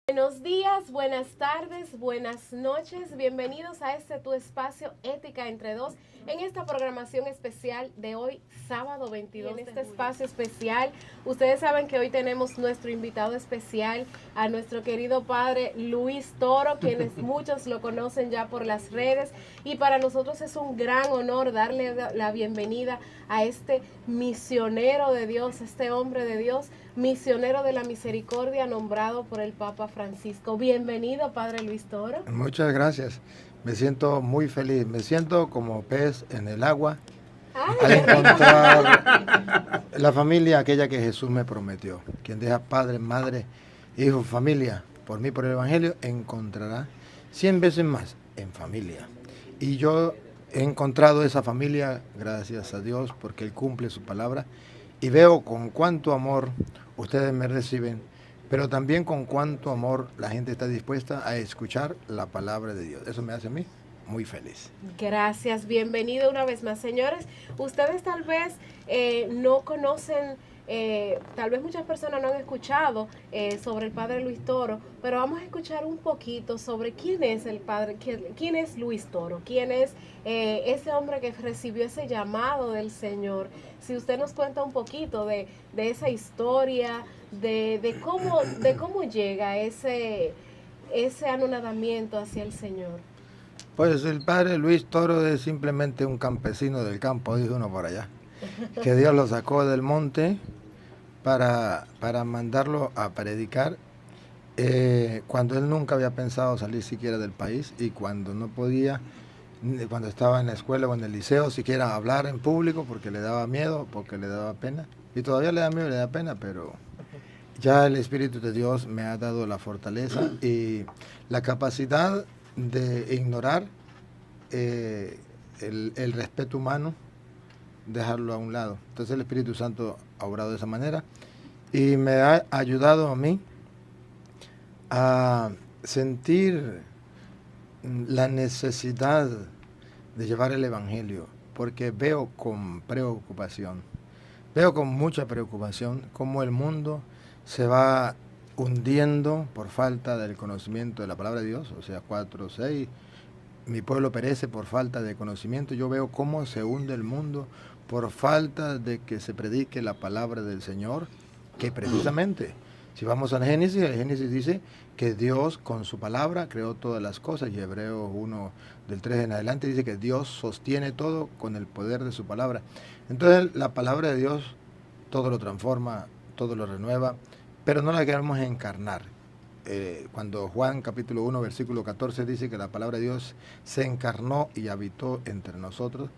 Buenos días, buenas tardes, buenas noches. Bienvenidos a este tu espacio Ética entre Dos en esta programación especial de hoy, sábado 22 en este espacio especial. Ustedes saben que hoy tenemos nuestro invitado especial, a nuestro querido padre Luis Toro, quienes muchos lo conocen ya por las redes. Y para nosotros es un gran honor darle la bienvenida a este misionero de Dios, este hombre de Dios, misionero de la misericordia nombrado por el Papa Francisco. Bienvenido, Padre Luis Toro. Muchas gracias. Me siento muy feliz. Me siento como pez en el agua al encontrar la familia aquella que Jesús me prometió. Quien deja padre, madre, hijo, familia, por mí, por el Evangelio, encontrará 100 veces más en familia. Y yo he encontrado esa familia, gracias a Dios, porque Él cumple su palabra. Y veo con cuánto amor ustedes me reciben, pero también con cuánto amor la gente está dispuesta a escuchar la palabra de Dios. Eso me hace a mí muy feliz. Gracias, bienvenido una vez más. Señores, ustedes tal vez no conocen, tal vez muchas personas no han escuchado sobre el Padre Luis Toro, pero vamos a escuchar un poquito sobre quién es el Padre, quién es Luis Toro, quién es ese hombre que recibió ese llamado del Señor. Si usted nos cuenta un poquito de esa historia, de cómo llega ese anonadamiento hacia el Señor. Pues el padre Luis Toro es simplemente un campesino del campo, dice uno por allá, que Dios lo sacó del monte para mandarlo a predicar cuando él nunca había pensado salir siquiera del país y cuando no podía, cuando estaba en la escuela o en el liceo, siquiera hablar en público porque le daba miedo, porque le daba pena. Y todavía le da miedo, le da pena, pero ya el Espíritu de Dios me ha dado la fortaleza y la capacidad de ignorar el respeto humano, dejarlo a un lado. Entonces el Espíritu Santo ha obrado de esa manera y me ha ayudado a mí a sentir la necesidad de llevar el Evangelio, porque veo con preocupación, veo con mucha preocupación cómo el mundo se va hundiendo por falta del conocimiento de la palabra de Dios, o sea, 4:6, mi pueblo perece por falta de conocimiento. Yo veo cómo se hunde el mundo por falta de que se predique la palabra del Señor, que precisamente, si vamos al Génesis, el Génesis dice que Dios con su palabra creó todas las cosas, y Hebreos 1 del 3 en adelante dice que Dios sostiene todo con el poder de su palabra. Entonces la palabra de Dios todo lo transforma, todo lo renueva, pero no la queremos encarnar. Cuando Juan capítulo 1 versículo 14 dice que la palabra de Dios se encarnó y habitó entre nosotros,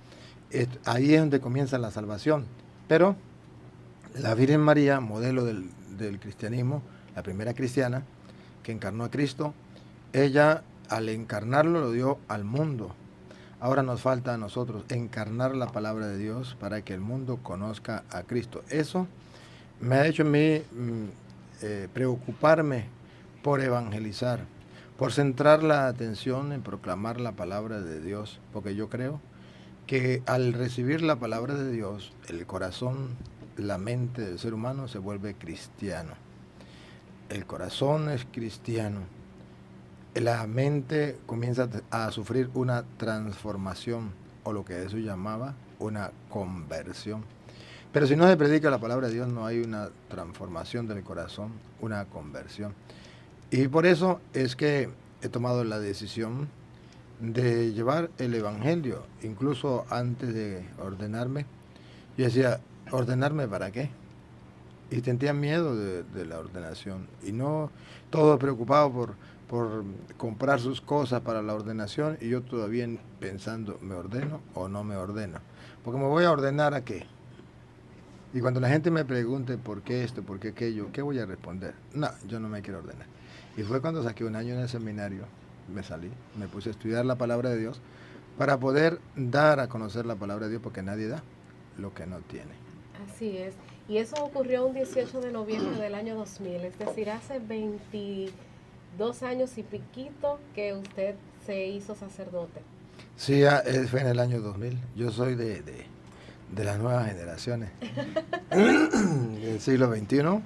ahí es donde comienza la salvación. Pero la Virgen María, modelo del cristianismo, la primera cristiana que encarnó a Cristo, ella al encarnarlo lo dio al mundo. Ahora nos falta a nosotros encarnar la palabra de Dios para que el mundo conozca a Cristo. Eso me ha hecho a mí preocuparme por evangelizar, por centrar la atención en proclamar la palabra de Dios, porque yo creo que al recibir la palabra de Dios, el corazón, la mente del ser humano se vuelve cristiano. El corazón es cristiano. La mente comienza a sufrir una transformación, o lo que Jesús llamaba una conversión. Pero si no se predica la palabra de Dios, no hay una transformación del corazón, una conversión. Y por eso es que he tomado la decisión de llevar el Evangelio. Incluso antes de ordenarme, yo decía, ¿ordenarme para qué? Y sentía miedo de la ordenación. Y no todo preocupado por comprar sus cosas para la ordenación, y yo todavía pensando, ¿me ordeno o no me ordeno? Porque me voy a ordenar ¿a qué? Y cuando la gente me pregunte por qué esto, por qué aquello, ¿qué voy a responder? No, yo no me quiero ordenar. Y fue cuando saqué un año en el seminario, me salí, me puse a estudiar la palabra de Dios para poder dar a conocer la palabra de Dios, porque nadie da lo que no tiene. Así es. Y eso ocurrió un 18 de noviembre del año 2000, es decir, hace 22 años y piquito que usted se hizo sacerdote. Sí, fue en el año 2000. Yo soy de las nuevas generaciones del siglo XXI.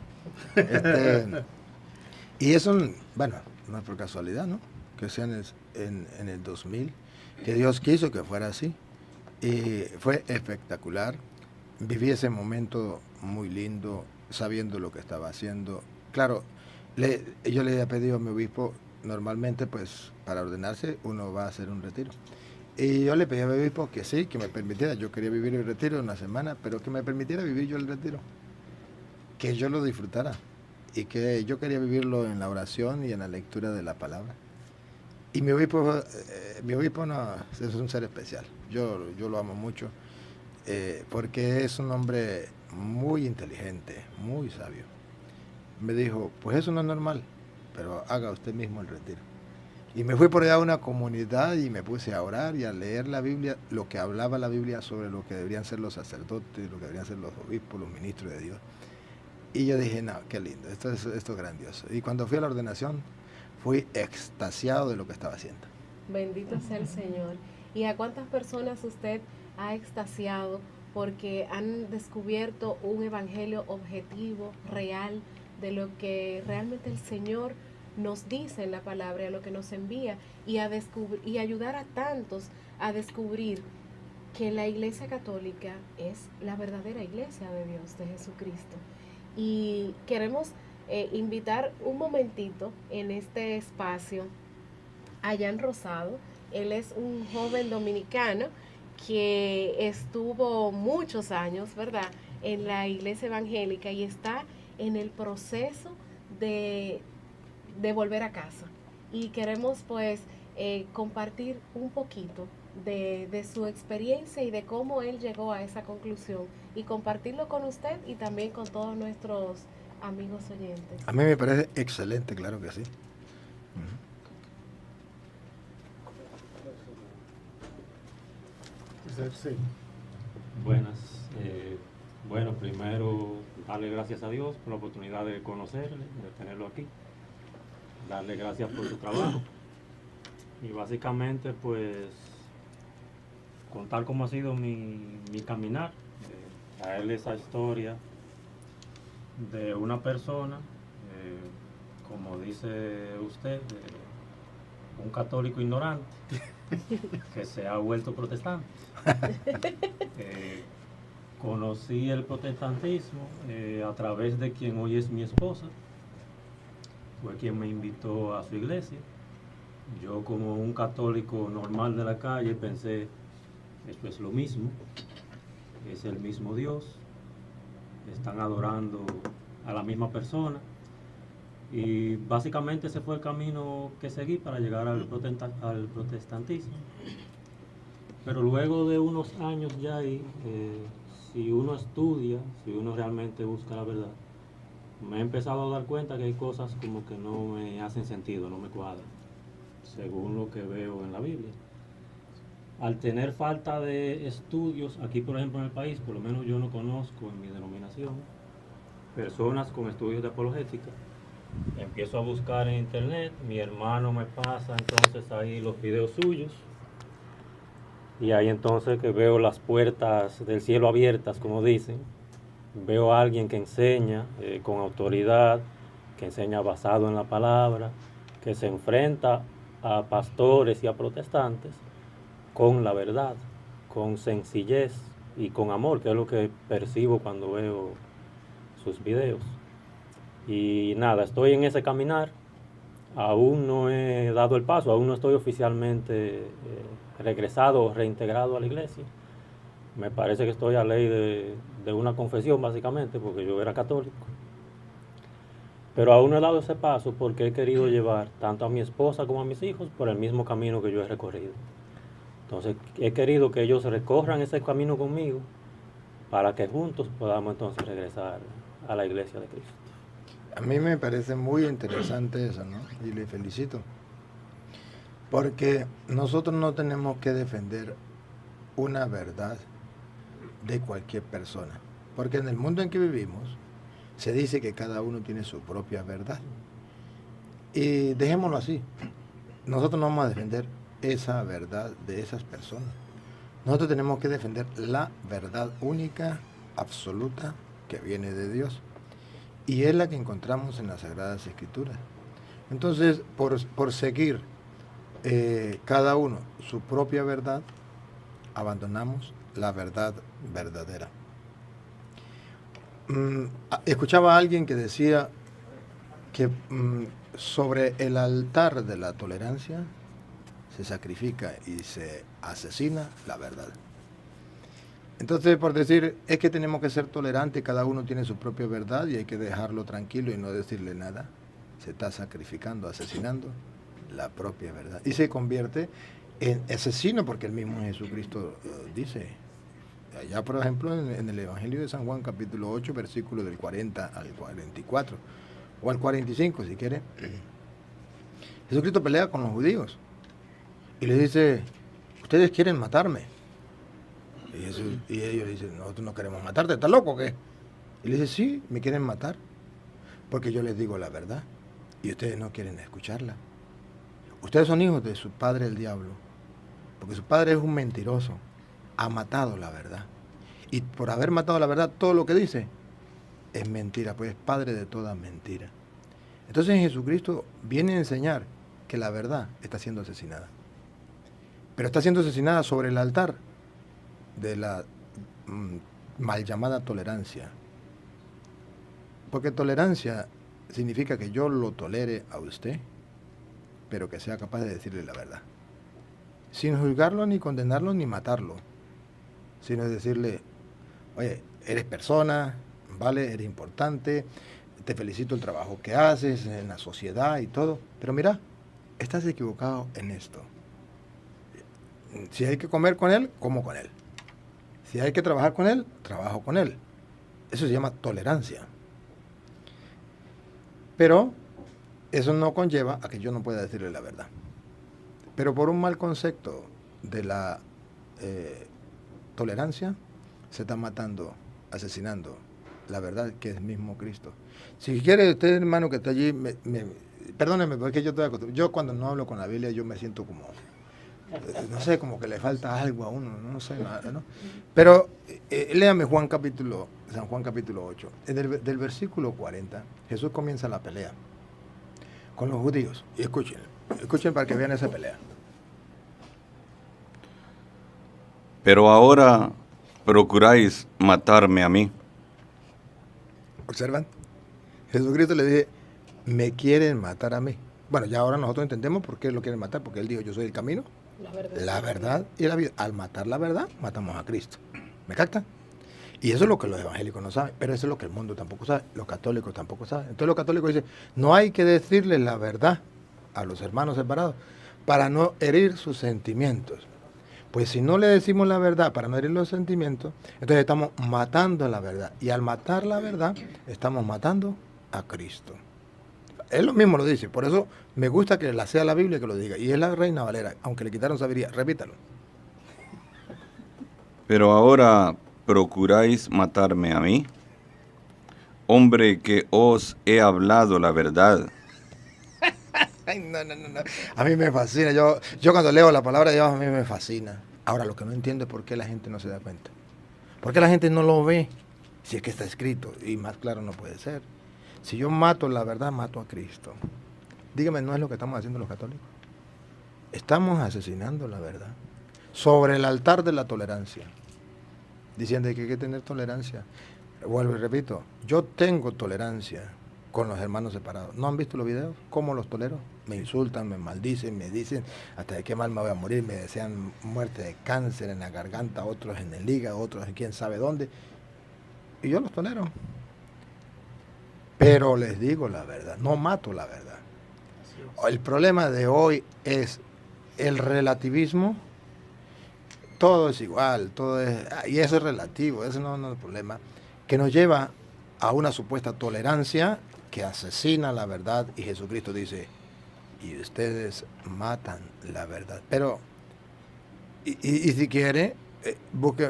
Y eso, bueno, no es por casualidad, ¿no? Que sea en el 2000, que Dios quiso que fuera así. Y fue espectacular. Viví ese momento muy lindo, sabiendo lo que estaba haciendo. Claro, yo le había pedido a mi obispo, normalmente pues para ordenarse uno va a hacer un retiro. Y yo le pedí a mi obispo que sí, que me permitiera, yo quería vivir el retiro una semana, pero que me permitiera vivir yo el retiro, que yo lo disfrutara y que yo quería vivirlo en la oración y en la lectura de la palabra. Y mi obispo no, es un ser especial, yo lo amo mucho, porque es un hombre muy inteligente, muy sabio. Me dijo, pues eso no es normal, pero haga usted mismo el retiro. Y me fui por allá a una comunidad y me puse a orar y a leer la Biblia, lo que hablaba la Biblia sobre lo que deberían ser los sacerdotes, lo que deberían ser los obispos, los ministros de Dios. Y yo dije, no, qué lindo, esto es grandioso. Y cuando fui a la ordenación, fui extasiado de lo que estaba haciendo. Bendito sea el Señor. ¿Y a cuántas personas usted ha extasiado porque han descubierto un evangelio objetivo, real, de lo que realmente el Señor nos dice en la palabra, a lo que nos envía, y ayudar a tantos a descubrir que la Iglesia Católica es la verdadera Iglesia de Dios, de Jesucristo? Y queremos invitar un momentito en este espacio a Jan Rosado. Él es un joven dominicano que estuvo muchos años, ¿verdad?, en la iglesia evangélica y está en el proceso de volver a casa. Y queremos pues compartir un poquito de su experiencia y de cómo él llegó a esa conclusión y compartirlo con usted y también con todos nuestros amigos oyentes. A mí me parece excelente, claro que sí. Sí. Buenas. Bueno, primero darle gracias a Dios por la oportunidad de conocerle, de tenerlo aquí. Darle gracias por su trabajo. Y básicamente, pues, contar cómo ha sido mi caminar. Traerle esa historia de una persona, como dice usted, un católico ignorante que se ha vuelto protestante. Conocí el protestantismo a través de quien hoy es mi esposa. Fue quien me invitó a su iglesia. Yo, como un católico normal de la calle, pensé, esto es lo mismo, es el mismo Dios, están adorando a la misma persona. Y básicamente ese fue el camino que seguí para llegar al protestantismo. Pero luego de unos años ya ahí, si uno estudia, si uno realmente busca la verdad, me he empezado a dar cuenta que hay cosas como que no me hacen sentido, no me cuadran, según lo que veo en la Biblia. Al tener falta de estudios, aquí por ejemplo en el país, por lo menos yo no conozco en mi denominación, personas con estudios de apologética. Empiezo a buscar en internet, mi hermano me pasa entonces ahí los videos suyos, y ahí entonces que veo las puertas del cielo abiertas, como dicen. Veo a alguien que enseña con autoridad, que enseña basado en la palabra, que se enfrenta a pastores y a protestantes con la verdad, con sencillez y con amor, que es lo que percibo cuando veo sus videos. Y nada, estoy en ese caminar, aún no he dado el paso, aún no estoy oficialmente regresado o reintegrado a la iglesia. Me parece que estoy a ley de una confesión, básicamente, porque yo era católico. Pero aún no he dado ese paso porque he querido llevar tanto a mi esposa como a mis hijos por el mismo camino que yo he recorrido. Entonces, he querido que ellos recorran ese camino conmigo para que juntos podamos entonces regresar a la iglesia de Cristo. A mí me parece muy interesante eso, ¿no? Y le felicito. Porque nosotros no tenemos que defender una verdad de cualquier persona. Porque en el mundo en que vivimos, se dice que cada uno tiene su propia verdad. Y dejémoslo así. Nosotros no vamos a defender esa verdad de esas personas. Nosotros tenemos que defender la verdad única, absoluta, que viene de Dios. Y es la que encontramos en las Sagradas Escrituras. Entonces, por seguir cada uno su propia verdad, abandonamos la verdad verdadera. Escuchaba a alguien que decía que sobre el altar de la tolerancia se sacrifica y se asesina la verdad. Entonces, por decir, es que tenemos que ser tolerantes, cada uno tiene su propia verdad y hay que dejarlo tranquilo y no decirle nada, se está sacrificando, asesinando la propia verdad. Y se convierte en asesino, porque el mismo Jesucristo dice, allá por ejemplo en el Evangelio de San Juan capítulo 8, versículo del 40 al 44, o al 45 si quiere, Jesucristo pelea con los judíos y les dice, ustedes quieren matarme. Y ellos le dicen, nosotros no queremos matarte, ¿estás loco o qué? Y le dice, sí, me quieren matar, porque yo les digo la verdad, y ustedes no quieren escucharla. Ustedes son hijos de su padre el diablo, porque su padre es un mentiroso, ha matado la verdad. Y por haber matado la verdad, todo lo que dice es mentira, pues es padre de toda mentira. Entonces Jesucristo viene a enseñar que la verdad está siendo asesinada. Pero está siendo asesinada sobre el altar de la mal llamada tolerancia. Porque tolerancia significa que yo lo tolere a usted, pero que sea capaz de decirle la verdad. Sin juzgarlo, ni condenarlo, ni matarlo. Sino decirle, oye, eres persona, vale, eres importante, te felicito el trabajo que haces en la sociedad y todo, pero mira, estás equivocado en esto. Si hay que comer con él, como con él. Si hay que trabajar con él, trabajo con él. Eso se llama tolerancia. Pero eso no conlleva a que yo no pueda decirle la verdad. Pero por un mal concepto de la tolerancia, se está matando, asesinando la verdad que es mismo Cristo. Si quiere usted, hermano, que está allí, perdóneme, porque yo estoy acostumbrado. Yo cuando no hablo con la Biblia, yo me siento como, no sé, como que le falta algo a uno, no sé nada, ¿no? Pero léame San Juan capítulo 8. Del versículo 40, Jesús comienza la pelea con los judíos. Y escuchen para que vean esa pelea. Pero ahora procuráis matarme a mí. ¿Observan? Jesucristo le dice, me quieren matar a mí. Bueno, ya ahora nosotros entendemos por qué lo quieren matar, porque él dijo, yo soy el camino, la verdad y la vida. Al matar la verdad, matamos a Cristo. ¿Me captan? Y eso es lo que los evangélicos no saben, pero eso es lo que el mundo tampoco sabe, los católicos tampoco saben. Entonces los católicos dicen, no hay que decirle la verdad a los hermanos separados para no herir sus sentimientos. Pues si no le decimos la verdad para no herir los sentimientos, entonces estamos matando la verdad. Y al matar la verdad, estamos matando a Cristo. Él lo mismo lo dice, por eso me gusta que sea la Biblia que lo diga. Y es la Reina Valera, aunque le quitaron sabiduría. Repítalo. Pero ahora procuráis matarme a mí, hombre que os he hablado la verdad. Ay, no. A mí me fascina. Yo cuando leo la palabra de Dios, a mí me fascina. Ahora, lo que no entiendo es por qué la gente no se da cuenta. ¿Por qué la gente no lo ve? Si es que está escrito, y más claro no puede ser. Si yo mato la verdad, mato a Cristo. Dígame, ¿no es lo que estamos haciendo los católicos? Estamos asesinando la verdad sobre el altar de la tolerancia, diciendo que hay que tener tolerancia. Vuelvo y repito, yo tengo tolerancia con los hermanos separados. ¿No han visto los videos? ¿Cómo los tolero? Me insultan, me maldicen, me dicen hasta de qué mal me voy a morir, me desean muerte de cáncer en la garganta, otros en el hígado, otros en quién sabe dónde. Y yo los tolero. Pero les digo la verdad, no mato la verdad. El problema de hoy es el relativismo. Todo es igual, y eso es relativo, eso no es el problema, que nos lleva a una supuesta tolerancia que asesina la verdad, y Jesucristo dice, y ustedes matan la verdad. Pero, y si quiere,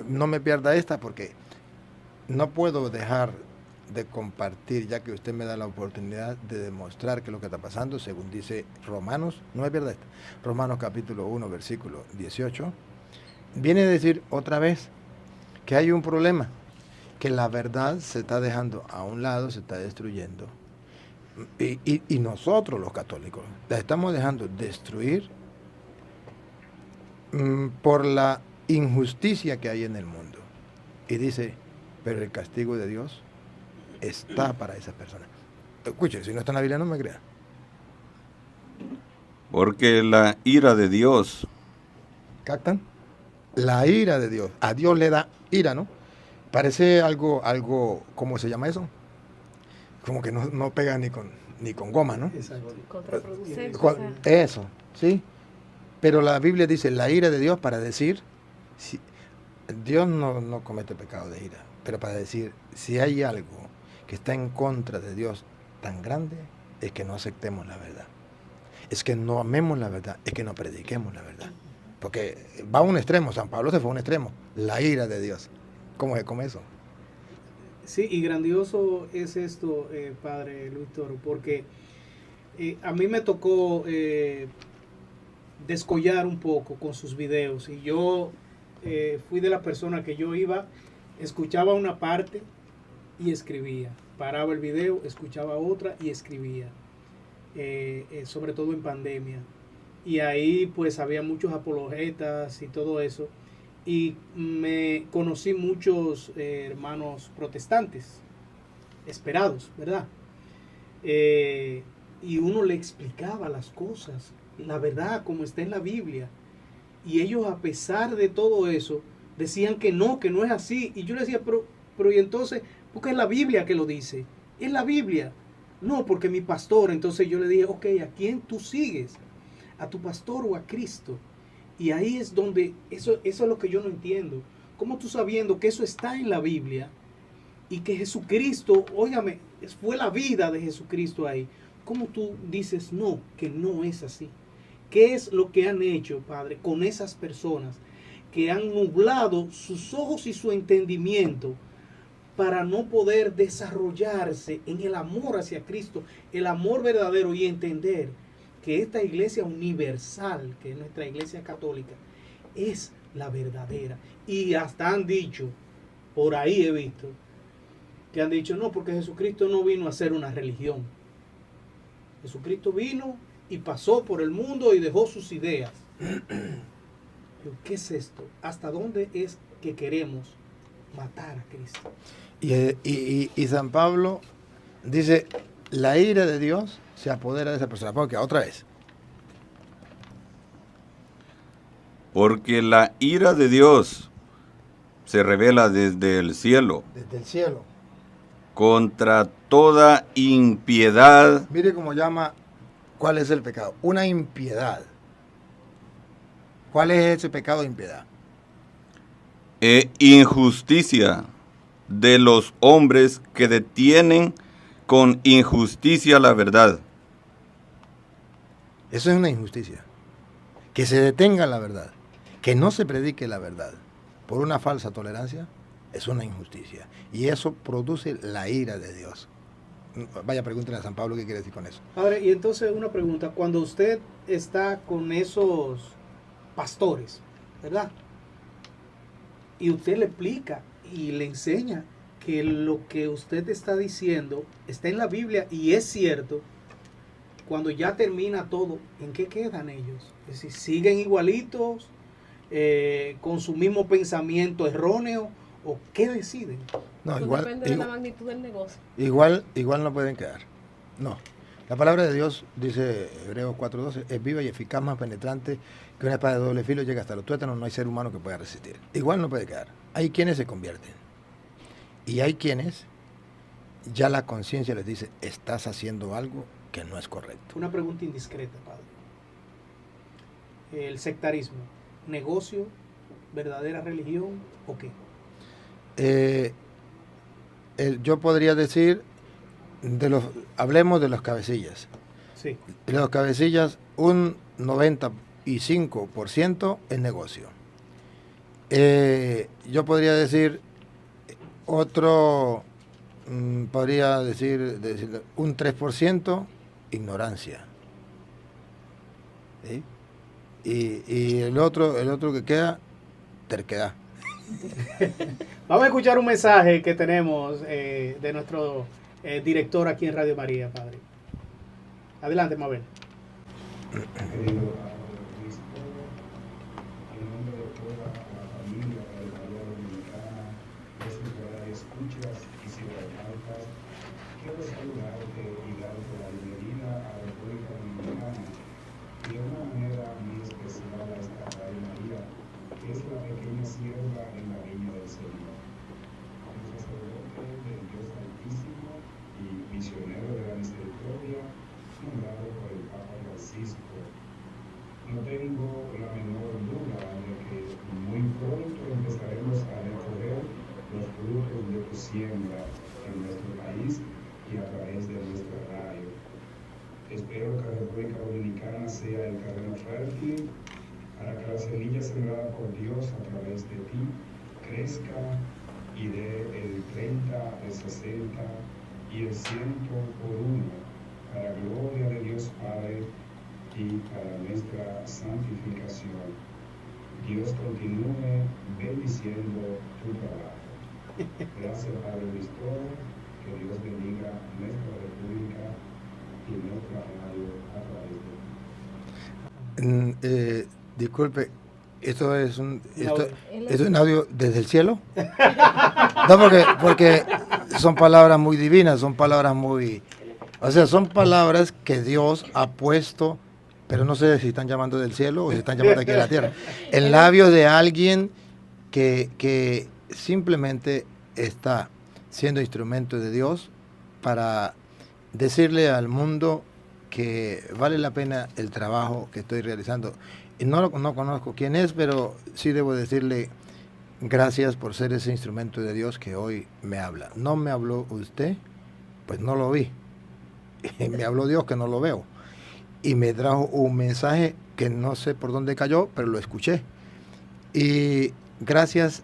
no me pierda esta, porque no puedo dejar de compartir, ya que usted me da la oportunidad de demostrar que lo que está pasando, según dice Romanos, no me pierda esta, Romanos capítulo 1, versículo 18, viene a decir otra vez que hay un problema, que la verdad se está dejando a un lado, se está destruyendo, Y nosotros los católicos la estamos dejando destruir por la injusticia que hay en el mundo. Y dice, pero el castigo de Dios está para esas personas. Escuche, si no está en la Biblia no me crea. Porque la ira de Dios, ¿Captan? La ira de Dios. A Dios le da ira, ¿no? Parece algo, ¿cómo se llama eso? Como que no pega ni con goma, ¿no? Exacto. Contraproducente. Eso, ¿sí? Pero la Biblia dice la ira de Dios para decir, Dios no comete pecado de ira, pero para decir, si hay algo que está en contra de Dios tan grande, es que no aceptemos la verdad. Es que no amemos la verdad, es que no prediquemos la verdad. Porque va a un extremo, San Pablo se fue a un extremo, la ira de Dios. ¿Cómo es eso? Sí, y grandioso es esto, padre Luis Toro, porque a mí me tocó descollar un poco con sus videos, y yo fui de la persona que yo iba, escuchaba una parte y escribía, paraba el video, escuchaba otra y escribía, sobre todo en pandemia, y ahí pues había muchos apologetas y todo eso, y me conocí muchos hermanos protestantes esperados, ¿verdad? Y uno le explicaba las cosas, la verdad como está en la Biblia, y ellos, a pesar de todo eso, decían que no es así, y yo le decía, pero y entonces, porque es la Biblia que lo dice, es la Biblia. No, porque mi pastor. Entonces yo le dije, ok, ¿a quién tú sigues? ¿A tu pastor o a Cristo? Y ahí es donde, eso es lo que yo no entiendo. ¿Cómo tú, sabiendo que eso está en la Biblia y que Jesucristo, óigame, fue la vida de Jesucristo ahí, cómo tú dices no, que no es así? ¿Qué es lo que han hecho, Padre, con esas personas que han nublado sus ojos y su entendimiento para no poder desarrollarse en el amor hacia Cristo, el amor verdadero, y entender que esta iglesia universal, que es nuestra iglesia católica, es la verdadera? Y hasta han dicho, por ahí he visto, que han dicho, no, porque Jesucristo no vino a ser una religión. Jesucristo vino y pasó por el mundo y dejó sus ideas. Pero, ¿qué es esto? ¿Hasta dónde es que queremos matar a Cristo? Y San Pablo dice, la ira de Dios se apodera de esa persona. Porque otra vez. porque la ira de Dios se revela desde el cielo Desde el cielo. contra toda impiedad Mire cómo llama, ¿cuál es el pecado? Una impiedad. ¿Cuál es ese pecado de impiedad? e injusticia de los hombres que detienen con injusticia la verdad. Eso es una injusticia. Que se detenga la verdad, que no se predique la verdad por una falsa tolerancia, es una injusticia. Y eso produce la ira de Dios. Vaya, pregúntenle a San Pablo qué quiere decir con eso. Padre, y entonces una pregunta, cuando usted está con esos pastores, ¿verdad? Y usted le explica y le enseña que lo que usted está diciendo está en la Biblia y es cierto, cuando ya termina todo, ¿en qué quedan ellos? Es decir, ¿siguen igualitos, con su mismo pensamiento erróneo, o qué deciden? No, Eso igual, depende de la magnitud del negocio. igual no pueden quedar. No. La palabra de Dios, dice Hebreos 4:12, es viva y eficaz, más penetrante que una espada de doble filo, llega hasta los tuétanos, no hay ser humano que pueda resistir. Igual no puede quedar. Hay quienes se convierten. Y hay quienes ya la conciencia les dice, estás haciendo algo que no es correcto. Una pregunta indiscreta, Padre. El sectarismo, ¿negocio, verdadera religión o qué? Yo podría decir, hablemos de los cabecillas. Sí. Los cabecillas, un 95% es negocio. Yo podría decir, podría decir un 3% ignorancia. ¿Sí? Y el otro que queda, terquedad. Vamos a escuchar un mensaje que tenemos de nuestro director aquí en Radio María, Padre. Adelante, Mabel. Querido obispo, en nombre de toda la familia de la Iglesia Dominicana, de sus escuchas y cibernautas, quiero saludarte y darte la bienvenida a la República Dominicana y de una manera muy especial a esta Radio María, que es la pequeña sierva en la viña del Señor. Como sacerdote del Dios Altísimo y misionero de la misericordia, nombrado por el Papa Francisco. No tengo la menor duda de que muy pronto empezaremos a recoger los frutos de tu siembra en nuestro país y a través de nuestra radio. Espero que la República Dominicana sea el terreno fértil para que la semilla sembrada por Dios a través de ti crezca y dé el 30, el 60 y el 100 por uno, para gloria de Dios Padre y para nuestra santificación. Dios continúe bendiciendo tu trabajo. Gracias, Padre Cristo. Que Dios bendiga nuestra República y nuestra radio a través de ti. Disculpe, ¿esto es Audio. es un audio desde el cielo? No, porque son palabras muy divinas, son palabras muy... O sea, son palabras que Dios ha puesto, pero no sé si están llamando del cielo o si están llamando aquí de la tierra, en labios de alguien que simplemente está siendo instrumento de Dios para decirle al mundo que vale la pena el trabajo que estoy realizando. Y no conozco quién es, pero sí debo decirle gracias por ser ese instrumento de Dios que hoy me habla. No me habló usted, pues no lo vi. Me habló Dios, que no lo veo. Y me trajo un mensaje que no sé por dónde cayó, pero lo escuché. Y gracias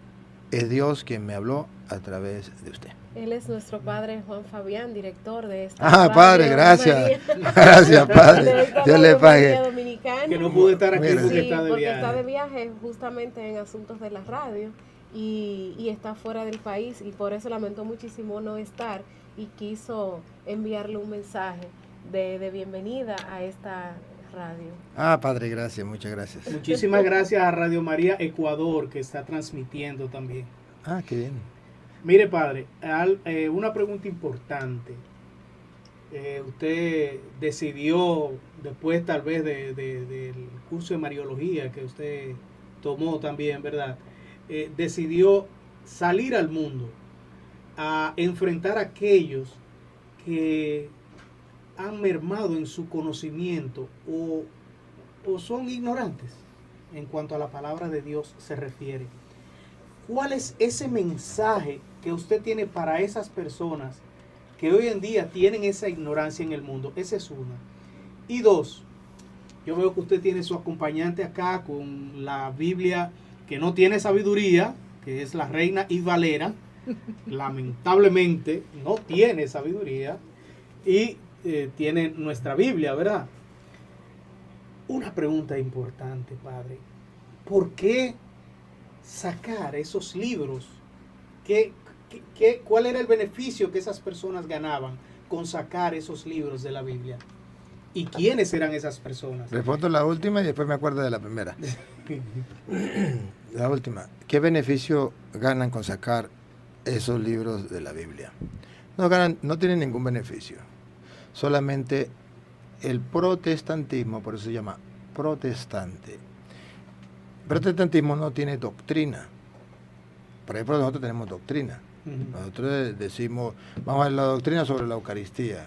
es Dios quien me habló a través de usted. Él es nuestro padre Juan Fabián, director de esta Ah, Radio padre, gracias. María. Gracias, De padre. esta Dios le Radio María pague. Dominicana. Que no pudo estar aquí Mira. porque Sí, está de porque viaje. está de viaje justamente en asuntos de la radio y está fuera del país, y por eso lamentó muchísimo no estar y quiso enviarle un mensaje de bienvenida a esta radio. Ah, padre, gracias, muchas gracias. Muchísimas gracias a Radio María Ecuador, que está transmitiendo también. Ah, qué bien. Mire, padre, una pregunta importante. Usted decidió, después tal vez del curso de Mariología que usted tomó también, ¿verdad? Decidió salir al mundo a enfrentar a aquellos que han mermado en su conocimiento o son ignorantes en cuanto a la palabra de Dios se refiere. ¿Cuál es ese mensaje que usted tiene para esas personas que hoy en día tienen esa ignorancia en el mundo? Esa es una. Y dos, yo veo que usted tiene su acompañante acá con la Biblia que no tiene sabiduría, que es la Reina y Valera. Lamentablemente no tiene sabiduría y tiene nuestra Biblia, ¿verdad? Una pregunta importante, padre. ¿Por qué sacar esos libros? ¿Cuál era el beneficio que esas personas ganaban con sacar esos libros de la Biblia? ¿Y quiénes eran esas personas? Respondo la última y después me acuerdo de la primera. La última. ¿Qué beneficio ganan con sacar esos libros de la Biblia? No tienen ningún beneficio. Solamente el protestantismo, por eso se llama protestante. El protestantismo no tiene doctrina. Por ejemplo, nosotros tenemos doctrina. Nosotros decimos, vamos a ver la doctrina sobre la Eucaristía.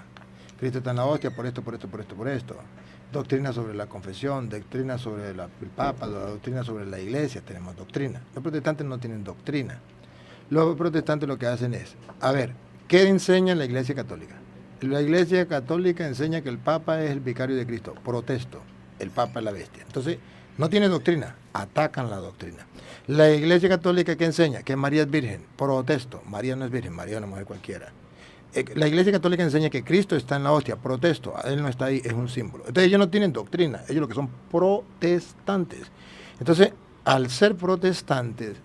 Cristo está en la hostia por esto, por esto, por esto, por esto. Doctrina sobre la confesión, doctrina sobre el Papa, la doctrina sobre la Iglesia, tenemos doctrina. Los protestantes no tienen doctrina. Los protestantes lo que hacen es, a ver, ¿qué enseña la Iglesia Católica? La Iglesia Católica enseña que el Papa es el vicario de Cristo. Protesto, el Papa es la bestia. Entonces, no tiene doctrina, atacan la doctrina. La Iglesia Católica, ¿qué enseña? Que María es virgen. Protesto, María no es virgen, María es una mujer cualquiera. La Iglesia Católica enseña que Cristo está en la hostia. Protesto, Él no está ahí, es un símbolo. Entonces ellos no tienen doctrina, ellos lo que son protestantes. Entonces, al ser protestantes,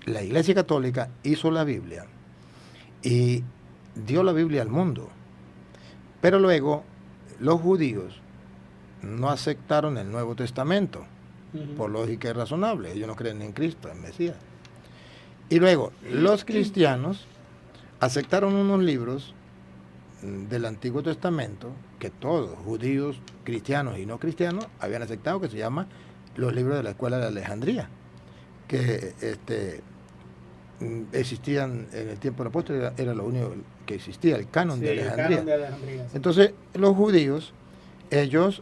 la Iglesia Católica hizo la Biblia y dio la Biblia al mundo. Pero luego los judíos no aceptaron el Nuevo Testamento, por lógica y razonable. Ellos no creen en Cristo, en Mesías. Y luego, los cristianos aceptaron unos libros del Antiguo Testamento que todos, judíos, cristianos y no cristianos, habían aceptado, que se llama los libros de la Escuela de Alejandría, que existían en el tiempo del apóstol, era lo único que existía, el canon de Alejandría. El canon de Alejandría, sí. Entonces, los judíos, ellos,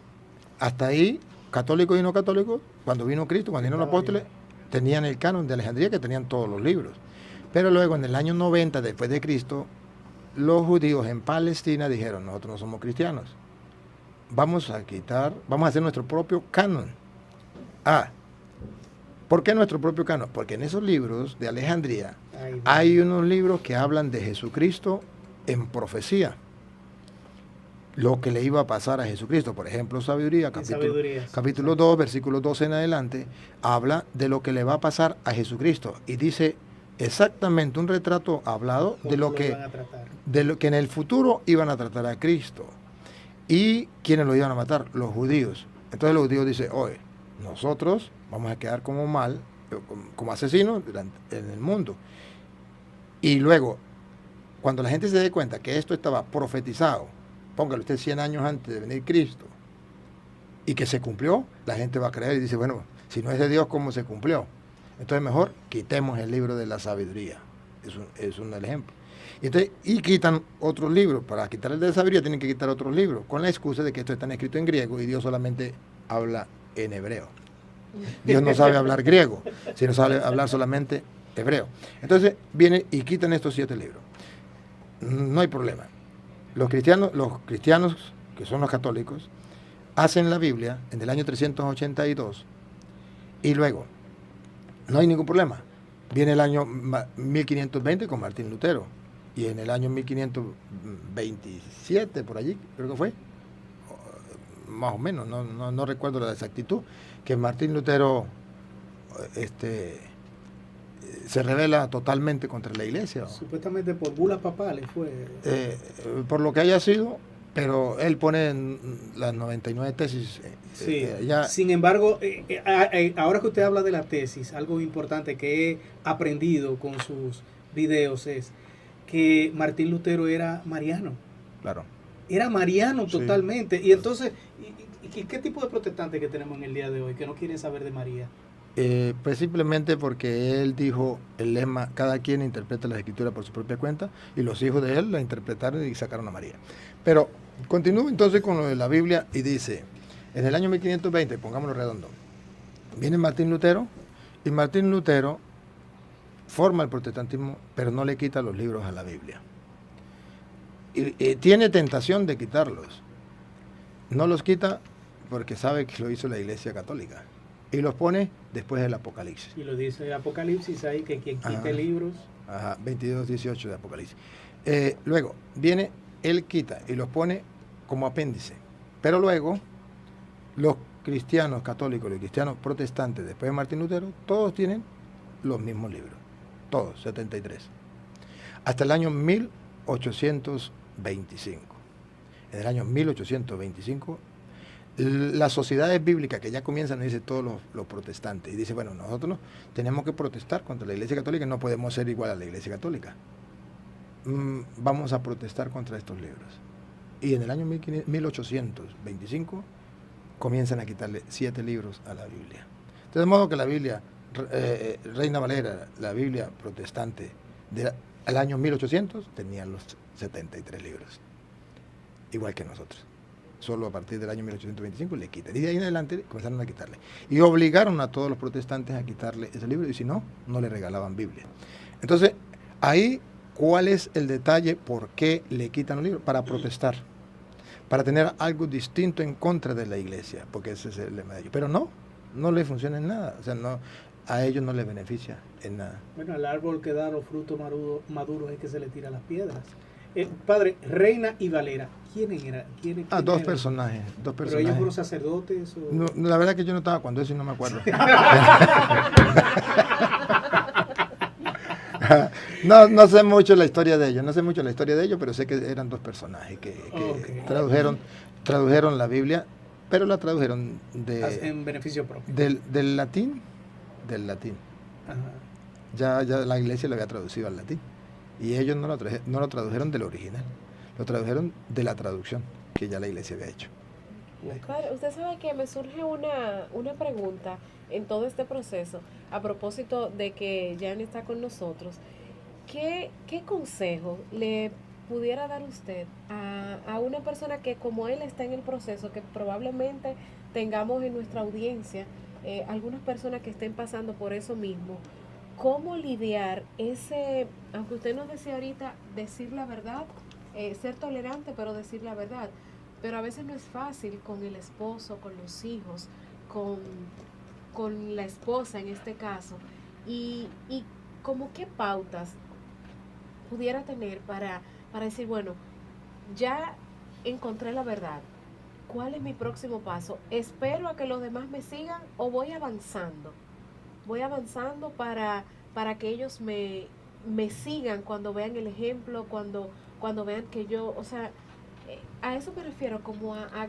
hasta ahí, católicos y no católicos, cuando vino Cristo, cuando vinieron los apóstoles, tenían el canon de Alejandría, que tenían todos los libros. Pero luego, en el año 90 después de Cristo, los judíos en Palestina dijeron: nosotros no somos cristianos, vamos a hacer nuestro propio canon. ¿Por qué nuestro propio canon? Porque en esos libros de Alejandría hay unos libros que hablan de Jesucristo en profecía, lo que le iba a pasar a Jesucristo. Por ejemplo, Sabiduría, capítulo 2, versículo 12 en adelante, habla de lo que le va a pasar a Jesucristo y dice exactamente un retrato hablado de lo que en el futuro iban a tratar a Cristo. ¿Y quiénes lo iban a matar? Los judíos. Entonces los judíos dicen: oye, nosotros vamos a quedar como asesinos en el mundo. Y luego, cuando la gente se dé cuenta que esto estaba profetizado, póngale usted 100 años antes de venir Cristo, y que se cumplió, la gente va a creer y dice: bueno, si no es de Dios, ¿cómo se cumplió? Entonces mejor quitemos el libro de la sabiduría. Es un ejemplo. Y quitan otros libros. Para quitar el de la sabiduría tienen que quitar otros libros, con la excusa de que esto está escrito en griego y Dios solamente habla en hebreo. Dios no sabe hablar griego, sino sabe hablar solamente hebreo. Entonces vienen y quitan estos 7 libros. No hay problema. Los cristianos, que son los católicos, hacen la Biblia en el año 382 y luego no hay ningún problema. Viene el año 1520 con Martín Lutero, y en el año 1527, por allí, creo que fue, más o menos, no recuerdo la exactitud, que Martín Lutero se rebela totalmente contra la iglesia. Supuestamente por bulas papales fue. Por lo que haya sido, pero él pone en las 99 tesis. Sí. Sin embargo, ahora que usted habla de la tesis, algo importante que he aprendido con sus videos es que Martín Lutero era mariano. Claro. Era mariano totalmente. Sí. Y entonces, ¿qué tipo de protestantes que tenemos en el día de hoy que no quieren saber de María? Pues simplemente porque él dijo el lema: cada quien interpreta la escritura por su propia cuenta, y los hijos de él la interpretaron y sacaron a María. Pero continúo entonces con lo de la Biblia y dice: en el año 1520, pongámoslo redondo, viene Martín Lutero, y Martín Lutero forma el protestantismo, pero no le quita los libros a la Biblia. Y tiene tentación de quitarlos. No los quita porque sabe que lo hizo la Iglesia Católica. Y los pone después del Apocalipsis. Y lo dice el Apocalipsis ahí, que quien quite libros. 22:18 de Apocalipsis. Luego, viene, él quita y los pone como apéndice. Pero luego, los cristianos católicos, los cristianos protestantes, después de Martín Lutero, todos tienen los mismos libros. Todos, 73. Hasta el año 1825. En el año 1825, las sociedades bíblicas que ya comienzan, dice todos los protestantes, y dice: bueno, nosotros tenemos que protestar contra la Iglesia Católica, no podemos ser igual a la Iglesia Católica. Vamos a protestar contra estos libros. Y en el año 1825 comienzan a quitarle 7 libros a la Biblia. De modo que la Biblia, Reina Valera, la Biblia protestante del año 1800, tenía los 73 libros, igual que nosotros. Solo a partir del año 1825 le quitan. Y de ahí en adelante comenzaron a quitarle. Y obligaron a todos los protestantes a quitarle ese libro, y si no, no le regalaban Biblia. Entonces, ahí, ¿cuál es el detalle? ¿Por qué le quitan los libros? Para protestar. Para tener algo distinto en contra de la iglesia, porque ese es el lema de ellos. Pero no le funciona en nada. O sea, a ellos no les beneficia en nada. Bueno, al árbol que da los frutos maduros es que se le tira las piedras. Padre, Reina y Valera, ¿quiénes eran? Dos personajes. ¿Pero ellos fueron sacerdotes? O... No, la verdad que yo no estaba cuando eso y no me acuerdo. No sé mucho la historia de ellos, pero sé que eran dos personajes que Okay. tradujeron la Biblia, pero la tradujeron En beneficio propio. del latín. Ajá. Ya la iglesia lo había traducido al latín. Y ellos no lo tradujeron del original, lo tradujeron de la traducción que ya la iglesia había hecho. Padre, usted sabe que me surge una pregunta en todo este proceso, a propósito de que Jan está con nosotros. ¿Qué consejo le pudiera dar usted a una persona que como él está en el proceso, que probablemente tengamos en nuestra audiencia algunas personas que estén pasando por eso mismo? ¿Cómo lidiar aunque usted nos decía ahorita, decir la verdad, ser tolerante, pero decir la verdad? Pero a veces no es fácil con el esposo, con los hijos, con la esposa en este caso. Y como qué pautas pudiera tener para decir, bueno, ya encontré la verdad, ¿cuál es mi próximo paso? ¿Espero a que los demás me sigan o voy avanzando? Voy avanzando para que ellos me sigan cuando vean el ejemplo, cuando vean que yo, o sea, a eso me refiero, como a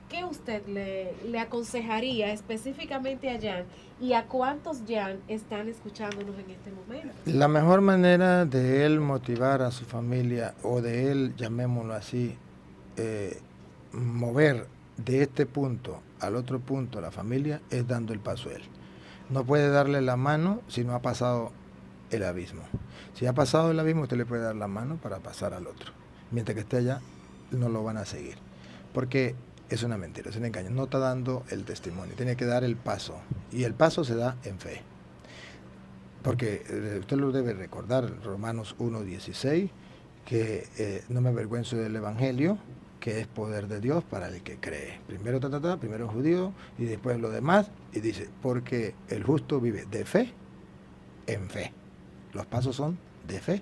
qué usted le aconsejaría específicamente a Jan y a cuántos Jan están escuchándonos en este momento. La mejor manera de él motivar a su familia, o de él, llamémoslo así, mover de este punto al otro punto a la familia, es dando el paso a él. No puede darle la mano si no ha pasado el abismo. Si ha pasado el abismo, usted le puede dar la mano para pasar al otro. Mientras que esté allá, no lo van a seguir. Porque es una mentira, es un engaño. No está dando el testimonio, tiene que dar el paso. Y el paso se da en fe. Porque usted lo debe recordar, Romanos 1:16, que no me avergüenzo del Evangelio, que es poder de Dios para el que cree. Primero primero judío y después lo demás. Y dice, porque el justo vive de fe en fe. Los pasos son de fe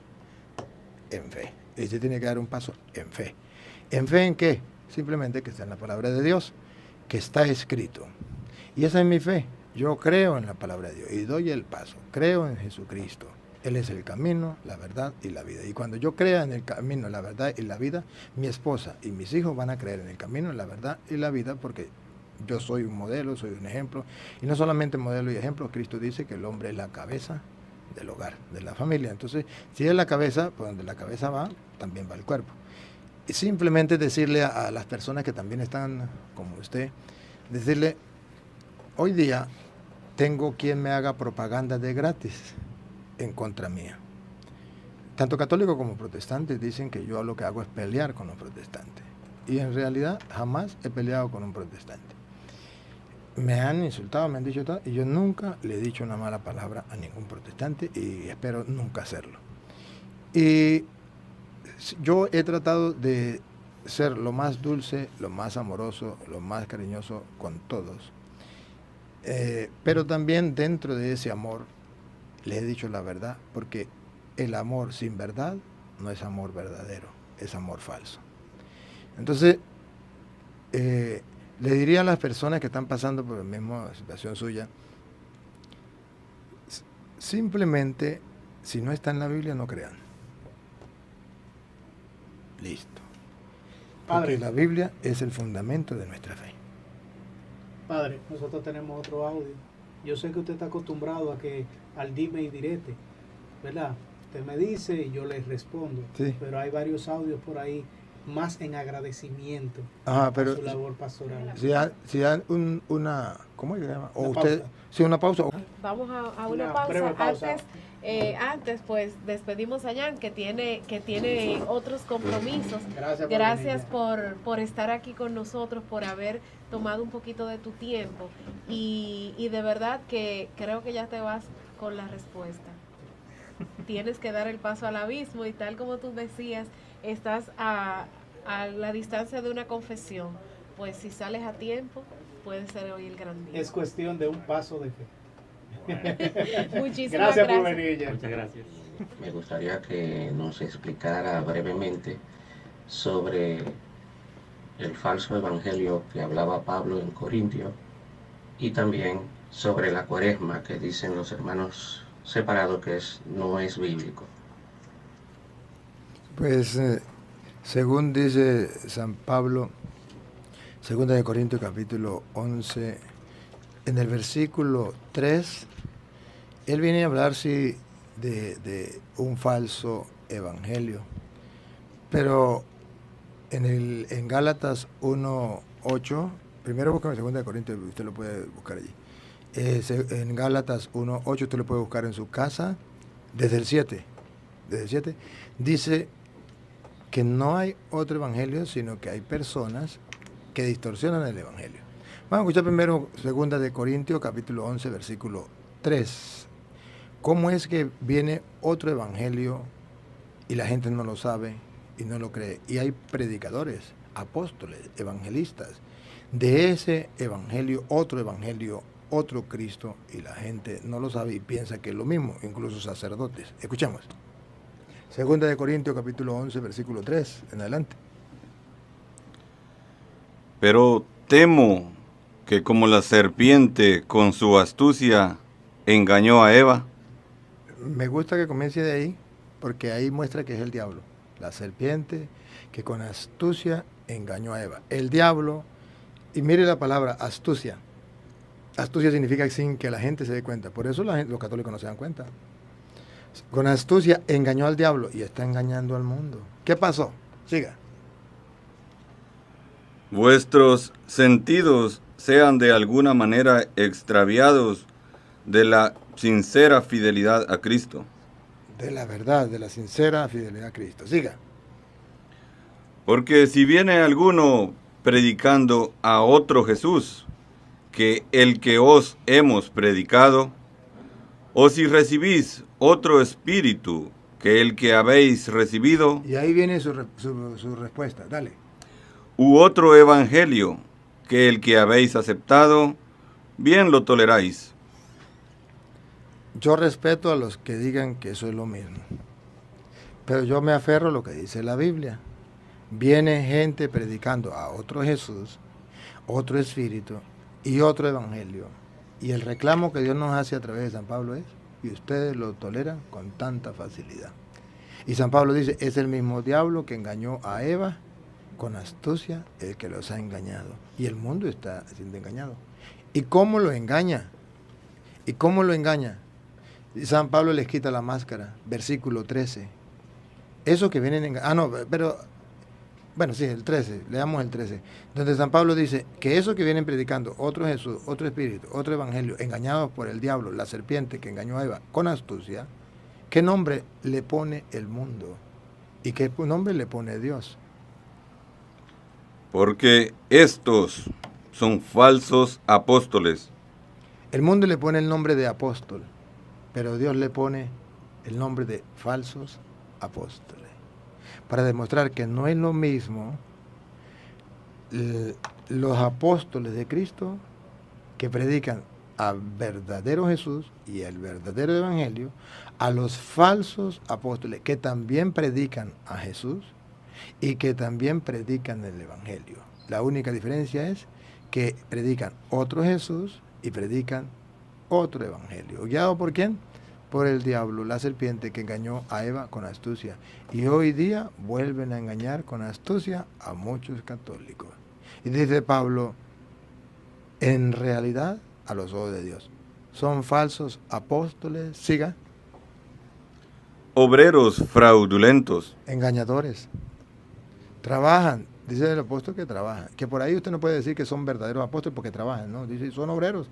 en fe. Y usted tiene que dar un paso en fe. ¿En fe en qué? Simplemente que está en la palabra de Dios, que está escrito. Y esa es mi fe. Yo creo en la palabra de Dios y doy el paso. Creo en Jesucristo. Él es el camino, la verdad y la vida. Y cuando yo crea en el camino, la verdad y la vida, mi esposa y mis hijos van a creer en el camino, la verdad y la vida, porque yo soy un modelo, soy un ejemplo. Y no solamente modelo y ejemplo, Cristo dice que el hombre es la cabeza del hogar, de la familia. Entonces, si es la cabeza, pues donde la cabeza va, también va el cuerpo. Y simplemente decirle a las personas que también están como usted, decirle, hoy día tengo quien me haga propaganda de gratis en contra mía. Tanto católicos como protestantes dicen que yo lo que hago es pelear con los protestantes. Y en realidad jamás he peleado con un protestante. Me han insultado, me han dicho todo, y yo nunca le he dicho una mala palabra a ningún protestante y espero nunca hacerlo. Y yo he tratado de ser lo más dulce, lo más amoroso, lo más cariñoso con todos. Pero también dentro de ese amor les he dicho la verdad, porque el amor sin verdad no es amor verdadero, es amor falso. Entonces, le diría a las personas que están pasando por la misma situación suya, simplemente, si no está en la Biblia, no crean. Listo. Porque Padre, la Biblia es el fundamento de nuestra fe. Padre, nosotros tenemos otro audio. Yo sé que usted está acostumbrado al dime y direte, ¿verdad? Usted me dice y yo le respondo. Sí. Pero hay varios audios por ahí más en agradecimiento Pero a su labor pastoral. si dan una, ¿cómo se llama? O Una usted, pausa. sí, una pausa. Vamos a una Una pausa. breve pausa. Antes, pues, despedimos a Jan, que tiene otros compromisos. Gracias por estar aquí con nosotros, por haber tomado un poquito de tu tiempo. Y de verdad que creo que ya te vas con la respuesta. Tienes que dar el paso al abismo y tal como tú decías, estás a la distancia de una confesión. Pues si sales a tiempo, puede ser hoy el gran día. Es cuestión de un paso de fe. Muchísimas Gracias por venir, Jan. Muchas gracias. Me gustaría que nos explicara brevemente sobre el falso evangelio que hablaba Pablo en Corintio y también sobre la cuaresma que dicen los hermanos separado que no es bíblico. Pues, según dice San Pablo, 2 de Corintios capítulo 11, en el versículo 3, él viene a hablar, sí, de un falso evangelio. Pero en Gálatas 1:8, primero busca en 2 de Corintios, usted lo puede buscar allí. En Gálatas 1:8, usted lo puede buscar en su casa, desde el 7. Desde el 7, dice que no hay otro evangelio, sino que hay personas que distorsionan el evangelio. Vamos a escuchar primero 2 de Corintios, capítulo 11, versículo 3. ¿Cómo es que viene otro evangelio y la gente no lo sabe y no lo cree? Y hay predicadores, apóstoles, evangelistas de ese evangelio, otro Cristo, y la gente no lo sabe y piensa que es lo mismo, incluso sacerdotes. Escuchamos. 2 de Corintios capítulo 11, versículo 3, en adelante. Pero temo que como la serpiente con su astucia engañó a Eva. Me gusta que comience de ahí, porque ahí muestra que es el diablo. La serpiente que con astucia engañó a Eva. El diablo, y mire la palabra astucia. Astucia significa sin que la gente se dé cuenta. Por eso los católicos no se dan cuenta. Con astucia engañó al diablo y está engañando al mundo. ¿Qué pasó? Siga. Vuestros sentidos sean de alguna manera extraviados de la sincera fidelidad a Cristo. De la verdad, de la sincera fidelidad a Cristo. Siga. Porque si viene alguno predicando a otro Jesús que el que os hemos predicado, o si recibís otro espíritu que el que habéis recibido, Y ahí viene su respuesta. Dale. u otro evangelio que el que habéis aceptado, bien lo toleráis. Yo respeto a los que digan que eso es lo mismo. Pero yo me aferro a lo que dice la Biblia. Viene gente predicando a otro Jesús, otro espíritu y otro evangelio. Y el reclamo que Dios nos hace a través de San Pablo es, y ustedes lo toleran con tanta facilidad. Y San Pablo dice, es el mismo diablo que engañó a Eva con astucia, el que los ha engañado. Y el mundo está siendo engañado. ¿Y cómo lo engaña? ¿Y cómo lo engaña? Y San Pablo les quita la máscara, versículo 13. Eso que vienen bueno, sí, el 13, leamos el 13, donde San Pablo dice que eso que vienen predicando, otro Jesús, otro espíritu, otro evangelio, engañados por el diablo, la serpiente que engañó a Eva con astucia, ¿qué nombre le pone el mundo? ¿Y qué nombre le pone Dios? Porque estos son falsos apóstoles. El mundo le pone el nombre de apóstol, pero Dios le pone el nombre de falsos apóstoles, para demostrar que no es lo mismo los apóstoles de Cristo que predican al verdadero Jesús y el verdadero evangelio, a los falsos apóstoles que también predican a Jesús y que también predican el evangelio. La única diferencia es que predican otro Jesús y predican otro evangelio. ¿Guiado por quién? Por el diablo, la serpiente que engañó a Eva con astucia. Y hoy día vuelven a engañar con astucia a muchos católicos. Y dice Pablo, en realidad, a los ojos de Dios, son falsos apóstoles, siga, Obreros fraudulentos. engañadores. Trabajan, dice el apóstol que trabajan. Que por ahí usted no puede decir que son verdaderos apóstoles porque trabajan, ¿no? Dice, son obreros,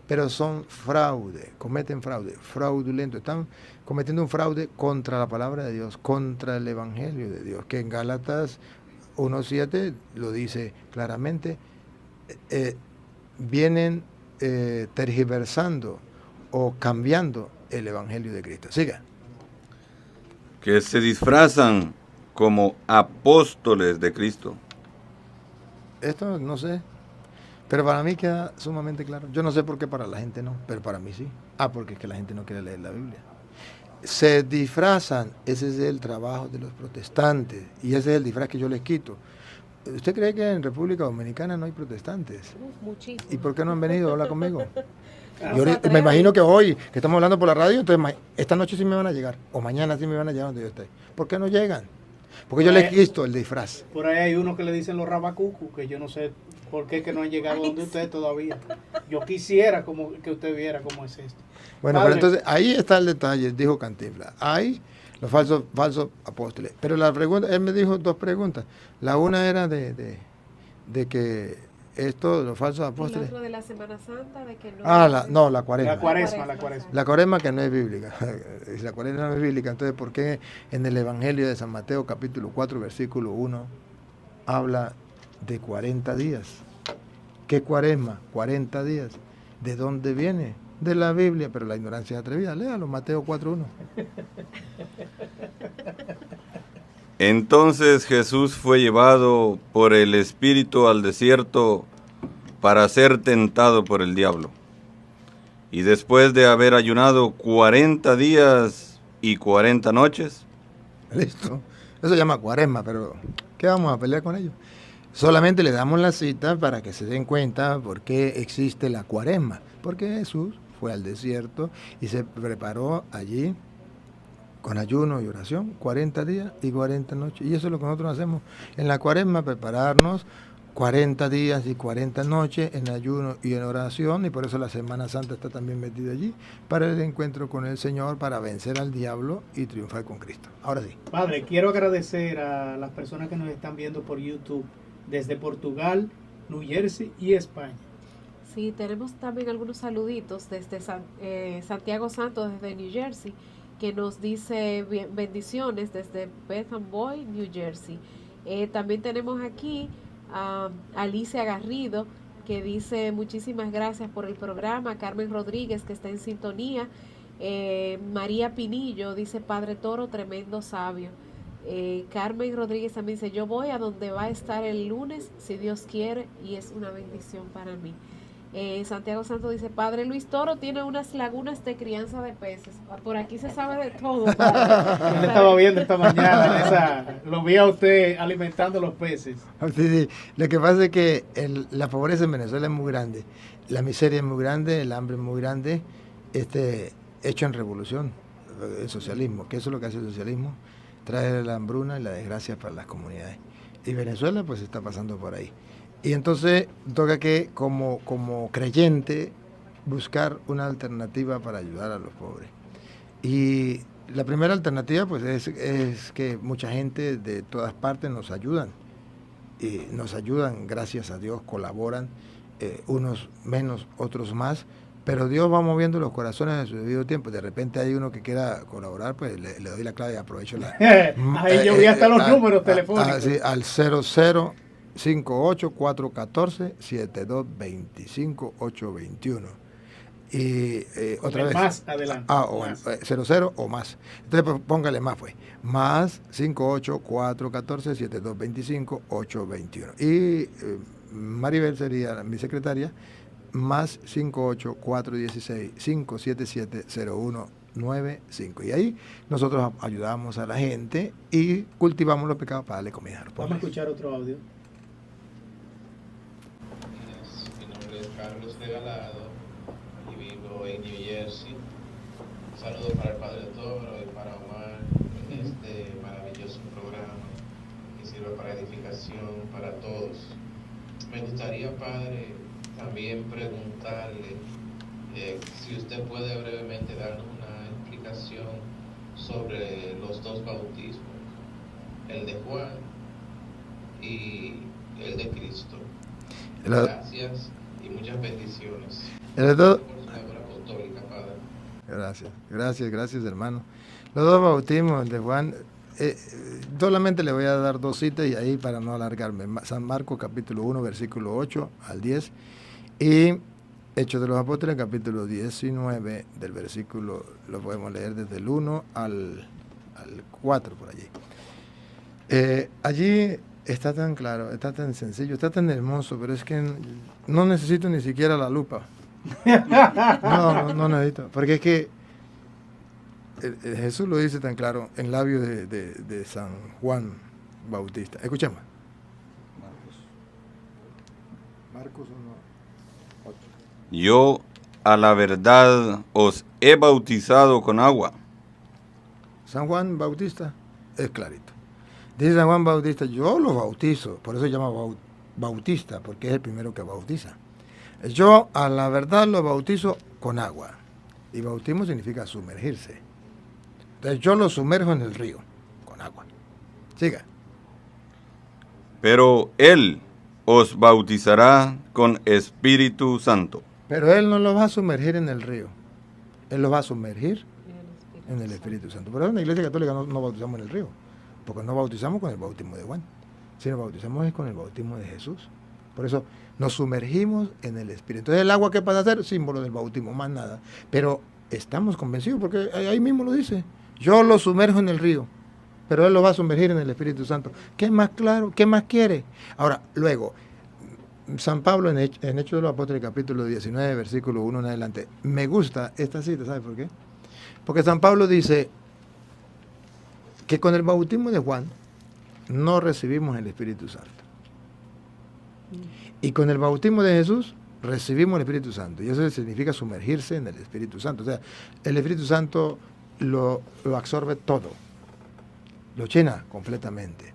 pero son fraude, cometen fraude, fraudulentos. Están cometiendo un fraude contra la palabra de Dios, contra el evangelio de Dios, que en Gálatas 1:7 lo dice claramente. Vienen tergiversando o cambiando el evangelio de Cristo. Siga. Que se disfrazan como apóstoles de Cristo. Esto no sé, pero para mí queda sumamente claro. Yo no sé por qué para la gente no, pero para mí sí. Porque es que la gente no quiere leer la Biblia. Se disfrazan, ese es el trabajo de los protestantes, y ese es el disfraz que yo les quito. ¿Usted cree que en República Dominicana no hay protestantes? Muchísimo. ¿Y por qué no han venido a hablar conmigo? No Yo se me atreven. imagino que hoy, que estamos hablando por la radio, entonces esta noche sí me van a llegar, o mañana sí me van a llegar donde yo estoy. ¿Por qué no llegan? Porque yo les he visto el disfraz. Por ahí hay uno que le dicen los rabacucu, que yo no sé por qué que no han llegado donde usted todavía. Yo quisiera como que usted viera cómo es esto. Bueno, Padre. pero entonces ahí está el detalle, dijo Cantinflas. Hay los falsos apóstoles. Pero la pregunta, él me dijo dos preguntas. La una era de que esto, los falsos El apóstoles. otro de la Semana Santa, de que no. La cuaresma. La cuaresma. La cuaresma que no es bíblica. Si la cuaresma no es bíblica, entonces ¿por qué en el Evangelio de San Mateo capítulo 4 versículo 1 habla de 40 días? ¿Qué cuaresma? 40 días. ¿De dónde viene? De la Biblia, pero la ignorancia es atrevida. Léalo, Mateo 4.1. Entonces Jesús fue llevado por el Espíritu al desierto para ser tentado por el diablo. Y después de haber ayunado 40 días y 40 noches, Listo. Eso se llama cuaresma, pero ¿qué vamos a pelear con ellos? Solamente le damos la cita para que se den cuenta por qué existe la cuaresma. Porque Jesús fue al desierto y se preparó allí con ayuno y oración, 40 días y 40 noches. Y eso es lo que nosotros hacemos en la cuaresma, prepararnos 40 días y 40 noches en ayuno y en oración, y por eso la Semana Santa está también metida allí, para el encuentro con el Señor, para vencer al diablo y triunfar con Cristo. Ahora sí. Padre, quiero agradecer a las personas que nos están viendo por YouTube desde Portugal, New Jersey y España. Sí, tenemos también algunos saluditos desde Santiago Santos, desde New Jersey, que nos dice bendiciones desde Bethlehem Boy, New Jersey. También tenemos aquí a Alicia Garrido, que dice muchísimas gracias por el programa. Carmen Rodríguez, que está en sintonía. María Pinillo dice: Padre Toro, tremendo sabio. Carmen Rodríguez también dice: yo voy a donde va a estar el lunes, si Dios quiere, y es una bendición para mí. Santiago Santos dice: Padre Luis Toro tiene unas lagunas de crianza de peces. Por aquí se sabe de todo, padre. Yo le estaba viendo esta mañana, lo vi a usted alimentando los peces. Sí. Lo que pasa es que la pobreza en Venezuela es muy grande, la miseria es muy grande, el hambre es muy grande, hecho en revolución, el socialismo. ¿Qué es lo que hace el socialismo? Trae la hambruna y la desgracia para las comunidades. Y Venezuela pues está pasando por ahí. Y entonces toca que como creyente buscar una alternativa para ayudar a los pobres. Y la primera alternativa pues es que mucha gente de todas partes nos ayudan. Y nos ayudan, gracias a Dios, colaboran, unos menos, otros más, pero Dios va moviendo los corazones en su debido tiempo. De repente hay uno que quiera colaborar, pues le doy la clave y aprovecho la... Ahí yo vi hasta los números telefónicos. Sí, al 0058-414-7225-821. Y otra vez. Más adelante. Más. 00 o más. Entonces pues, póngale más, pues. Más 58-414-7225-821. Y Maribel sería mi secretaria. Más 58-416-577-0195. Y ahí nosotros ayudamos a la gente y cultivamos los pecados para darle comida a los pobres. Vamos a escuchar otro audio. Mi nombre es Carlos Regalado y vivo en New Jersey. Un saludo para el Padre Toro y para Omar en este maravilloso programa que sirve para edificación para todos. Me gustaría, Padre, también preguntarle si usted puede brevemente darnos una explicación sobre los dos bautismos, el de Juan y el de Cristo. Gracias y muchas bendiciones. Por su labor apostólica, Padre. Gracias, hermano. Los dos bautismos, el de Juan, solamente le voy a dar dos citas y ahí para no alargarme. San Marcos capítulo 1, versículo 8 al 10 y Hechos de los Apóstoles capítulo 19 del versículo, lo podemos leer desde el 1 al 4 por allí. Allí está tan claro, está tan sencillo, está tan hermoso, pero es que no necesito ni siquiera la lupa. No necesito, porque es que Jesús lo dice tan claro en labios de San Juan Bautista. Escuchemos. Marcos 1:8. Yo a la verdad os he bautizado con agua. San Juan Bautista es clarito. Dice San Juan Bautista, yo lo bautizo, por eso se llama bautista, porque es el primero que bautiza. Yo a la verdad lo bautizo con agua. Y bautismo significa sumergirse. Entonces yo lo sumerjo en el río, con agua. Siga. Pero él os bautizará con Espíritu Santo. Pero él no lo va a sumergir en el río. Él lo va a sumergir en el Espíritu Santo. Por eso en la Iglesia Católica no bautizamos en el río. Porque no bautizamos con el bautismo de Juan. Sino bautizamos con el bautismo de Jesús. Por eso nos sumergimos en el Espíritu. Entonces el agua, ¿qué pasa a ser? Símbolo del bautismo, más nada. Pero estamos convencidos, porque ahí mismo lo dice. Yo lo sumerjo en el río, pero él lo va a sumergir en el Espíritu Santo. ¿Qué más claro? ¿Qué más quiere? Ahora, luego, San Pablo en Hechos de los Apóstoles, capítulo 19, versículo 1 en adelante. Me gusta esta cita, ¿sabe por qué? Porque San Pablo dice que con el bautismo de Juan no recibimos el Espíritu Santo. Y con el bautismo de Jesús recibimos el Espíritu Santo. Y eso significa sumergirse en el Espíritu Santo. O sea, el Espíritu Santo lo absorbe todo. Lo llena completamente.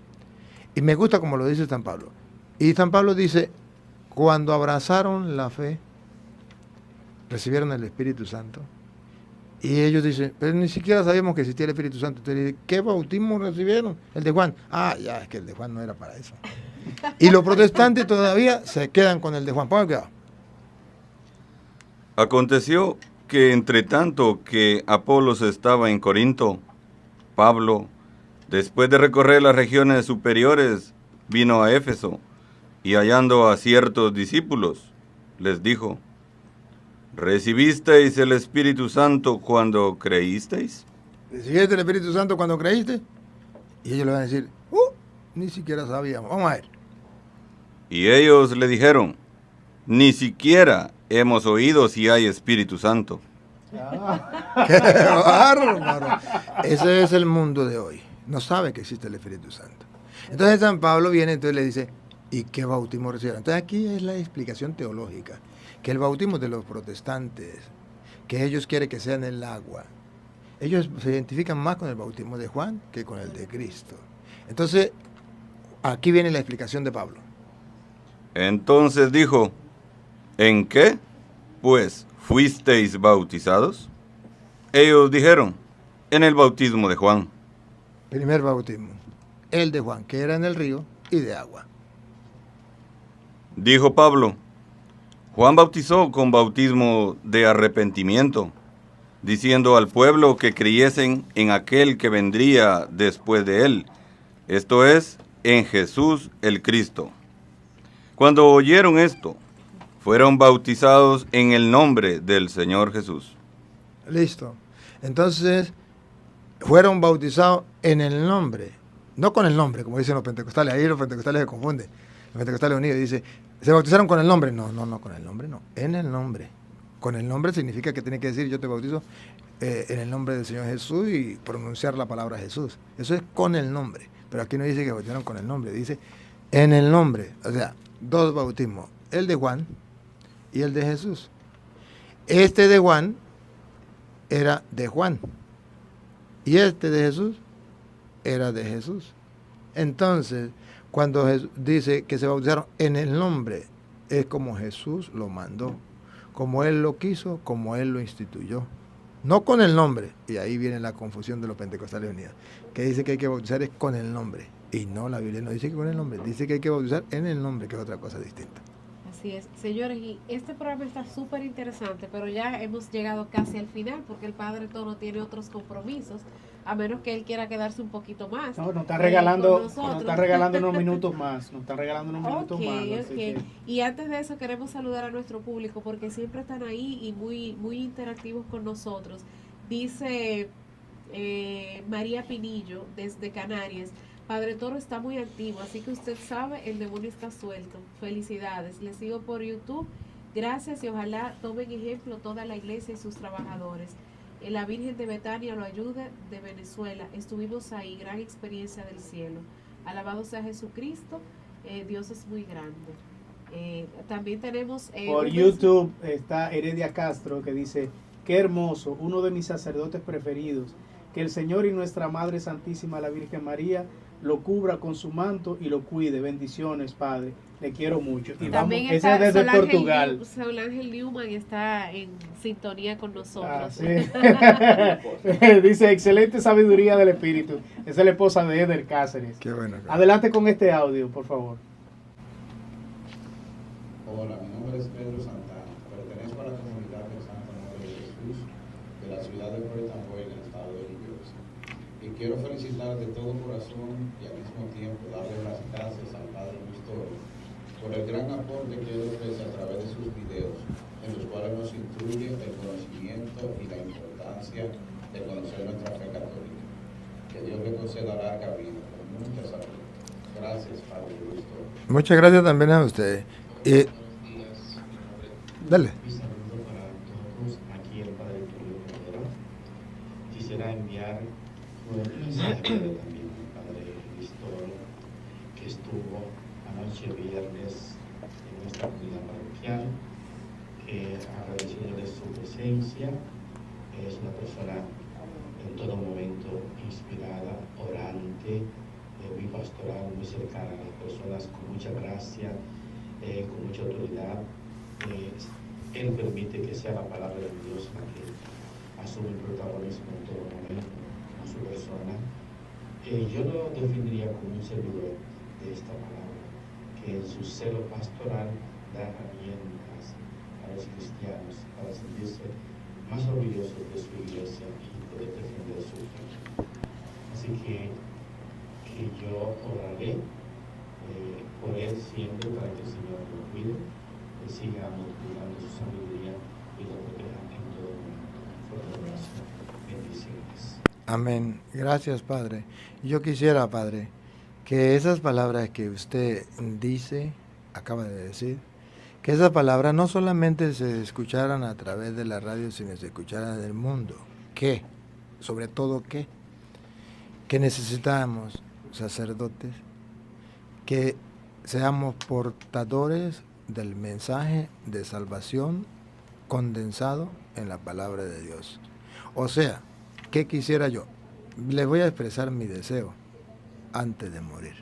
Y me gusta como lo dice San Pablo. Y San Pablo dice, cuando abrazaron la fe, recibieron el Espíritu Santo. Y ellos dicen, pero ni siquiera sabíamos que existía el Espíritu Santo. Entonces dice, ¿qué bautismo recibieron? El de Juan. Ah, ya, es que el de Juan no era para eso. Y los protestantes todavía se quedan con el de Juan. Pongan cuidado. Aconteció que entre tanto que Apolos estaba en Corinto, Pablo, después de recorrer las regiones superiores, vino a Éfeso y hallando a ciertos discípulos, les dijo, ¿recibisteis el Espíritu Santo cuando creísteis? ¿Recibiste el Espíritu Santo cuando creíste? Y ellos le van a decir, ni siquiera sabíamos. Vamos a ver. Y ellos le dijeron, ni siquiera hemos oído si hay Espíritu Santo. ¡Qué bárbaro! Ese es el mundo de hoy. No sabe que existe el Espíritu Santo. Entonces San Pablo viene y le dice, ¿y qué bautismo recibieron? Entonces aquí es la explicación teológica, que el bautismo de los protestantes, que ellos quieren que sea en el agua, ellos se identifican más con el bautismo de Juan que con el de Cristo. Entonces, aquí viene la explicación de Pablo. Entonces dijo, ¿en qué, pues, fuisteis bautizados? Ellos dijeron, en el bautismo de Juan. Primer bautismo, el de Juan, que era en el río y de agua. Dijo Pablo, Juan bautizó con bautismo de arrepentimiento, diciendo al pueblo que creyesen en aquel que vendría después de él, esto es, en Jesús el Cristo. Cuando oyeron esto, fueron bautizados en el nombre del Señor Jesús. Listo. Entonces, fueron bautizados en el nombre, no con el nombre, como dicen los pentecostales. Ahí los pentecostales se confunden. Los pentecostales unidos dicen, ¿se bautizaron con el nombre? No, con el nombre no, en el nombre. Con el nombre significa que tiene que decir, yo te bautizo en el nombre del Señor Jesús y pronunciar la palabra Jesús. Eso es con el nombre. Pero aquí no dice que bautizaron con el nombre, dice en el nombre. O sea, dos bautismos, el de Juan y el de Jesús. Este de Juan era de Juan y este de Jesús era de Jesús. Entonces, cuando Jesús dice que se bautizaron en el nombre, es como Jesús lo mandó, como Él lo quiso, como Él lo instituyó. No con el nombre, y ahí viene la confusión de los pentecostales unidos, que dice que hay que bautizar es con el nombre, y no, la Biblia no dice que con el nombre, dice que hay que bautizar en el nombre, que es otra cosa distinta. Así es, señores, y este programa está súper interesante, pero ya hemos llegado casi al final, porque el Padre Tono tiene otros compromisos, a menos que él quiera quedarse un poquito más. No, nos está regalando unos minutos más, Okay. Y antes de eso queremos saludar a nuestro público, porque siempre están ahí y muy interactivos con nosotros. Dice María Pinillo, desde Canarias, Padre Toro está muy activo, así que usted sabe, el demonio está suelto. Felicidades. Les sigo por YouTube. Gracias y ojalá tomen ejemplo toda la iglesia y sus trabajadores. La Virgen de Betania lo ayude, de Venezuela. Estuvimos ahí, gran experiencia del cielo. Alabado sea Jesucristo, Dios es muy grande. También tenemos por YouTube está Heredia Castro que dice: qué hermoso, uno de mis sacerdotes preferidos, que el Señor y nuestra Madre Santísima, la Virgen María, lo cubra con su manto y lo cuide. Bendiciones, Padre. Le quiero mucho. Y también vamos, está ese es desde Portugal. Saúl Ángel Newman está en sintonía con nosotros. Ah, sí. Dice: excelente sabiduría del Espíritu. Esa es la esposa de Eder Cáceres. Qué bueno. Adelante con este audio, por favor. Hola, mi nombre es Pedro Santana. Pertenezco a la comunidad de Santa Madre de Jesús de la ciudad de Puerto Boy, en el estado de New Jersey. Y quiero felicitar de todo corazón y al mismo tiempo darle las gracias al Padre Gustavo por el gran aporte que él ofrece a través de sus videos, en los cuales nos instruye el conocimiento y la importancia de conocer nuestra fe católica. Que Dios le conceda larga vida, con mucha salud. Gracias, Padre Gustavo. Muchas gracias también a usted. Dale. Mi saludo para todos, aquí el Padre Tulio Cordero. Quisiera enviar un mensaje también al Padre Cristoro, que estuvo anoche viernes en nuestra comunidad parroquial, agradeciendo de su presencia. Es una persona en todo momento inspirada, orante, muy pastoral, muy cercana a las personas, con mucha gracia, con mucha autoridad. Él permite que sea la palabra de Dios la que asume el protagonismo en todo momento, a su persona. Yo lo definiría como un servidor de esta palabra, que en su celo pastoral da herramientas a los cristianos para sentirse más orgullosos de su iglesia y poder defender su fe. Así que yo oraré por él siempre para que el Señor lo cuide, que siga multiplicando su sabiduría y lo proteja en todo momento. Fuerte abrazo. Bendiciones. Amén. Gracias, Padre. Yo quisiera, Padre, que esas palabras que usted dice, acaba de decir, que esas palabras no solamente se escucharan a través de la radio, sino se escucharan en el mundo. ¿Qué? Sobre todo, ¿qué? Que necesitamos sacerdotes que seamos portadores del mensaje de salvación condensado en la palabra de Dios. O sea, ¿qué quisiera yo? Les voy a expresar mi deseo antes de morir.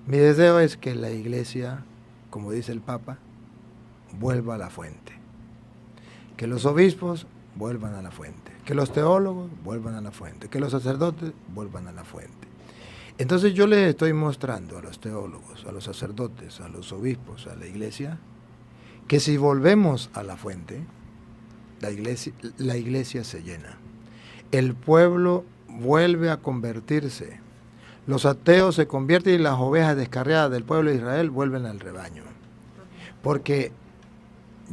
Mi deseo es que la iglesia, como dice el Papa, vuelva a la fuente. Que los obispos vuelvan a la fuente. Que los teólogos vuelvan a la fuente. Que los sacerdotes vuelvan a la fuente. Entonces yo les estoy mostrando a los teólogos, a los sacerdotes, a los obispos, a la iglesia, que si volvemos a la fuente, la iglesia se llena. El pueblo vuelve a convertirse. Los ateos se convierten y las ovejas descarriadas del pueblo de Israel vuelven al rebaño. Porque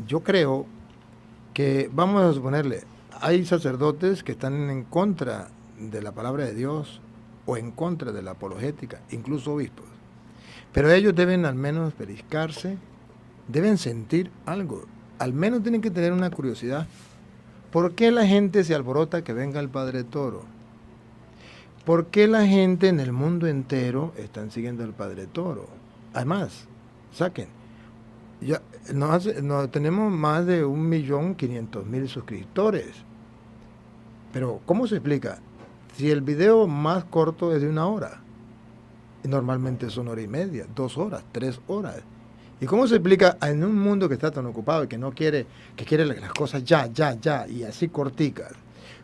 yo creo que, vamos a suponerle, hay sacerdotes que están en contra de la palabra de Dios o en contra de la apologética, incluso obispos. Pero ellos deben al menos periscarse, deben sentir algo, al menos tienen que tener una curiosidad. ¿Por qué la gente se alborota que venga el Padre Toro? ¿Por qué la gente en el mundo entero están siguiendo al Padre Toro? Además, saquen, ya no tenemos más de 1.500.000 suscriptores. Pero, ¿cómo se explica? Si el video más corto es de 1 hora, y normalmente son 1:30, 2 horas, 3 horas. ¿Y cómo se explica en un mundo que está tan ocupado y que no quiere, que quiere las cosas ya, y así corticas?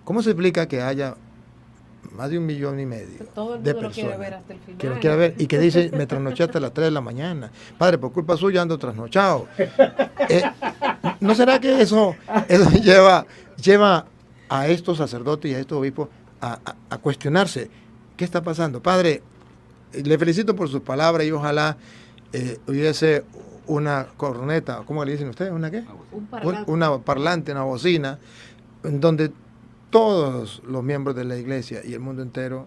¿Cómo se explica que haya más de 1,5 millones todo el de mundo personas lo quiere ver hasta el final? que lo quiere ver y que dice, me trasnoché hasta las 3 de la mañana? Padre, por culpa suya ando trasnochado. ¿No será que eso lleva a estos sacerdotes y a estos obispos a cuestionarse qué está pasando? Padre, le felicito por sus palabras y ojalá hubiese una corneta, ¿cómo le dicen ustedes? ¿Una qué? Una parlante, una bocina, en donde todos los miembros de la iglesia y el mundo entero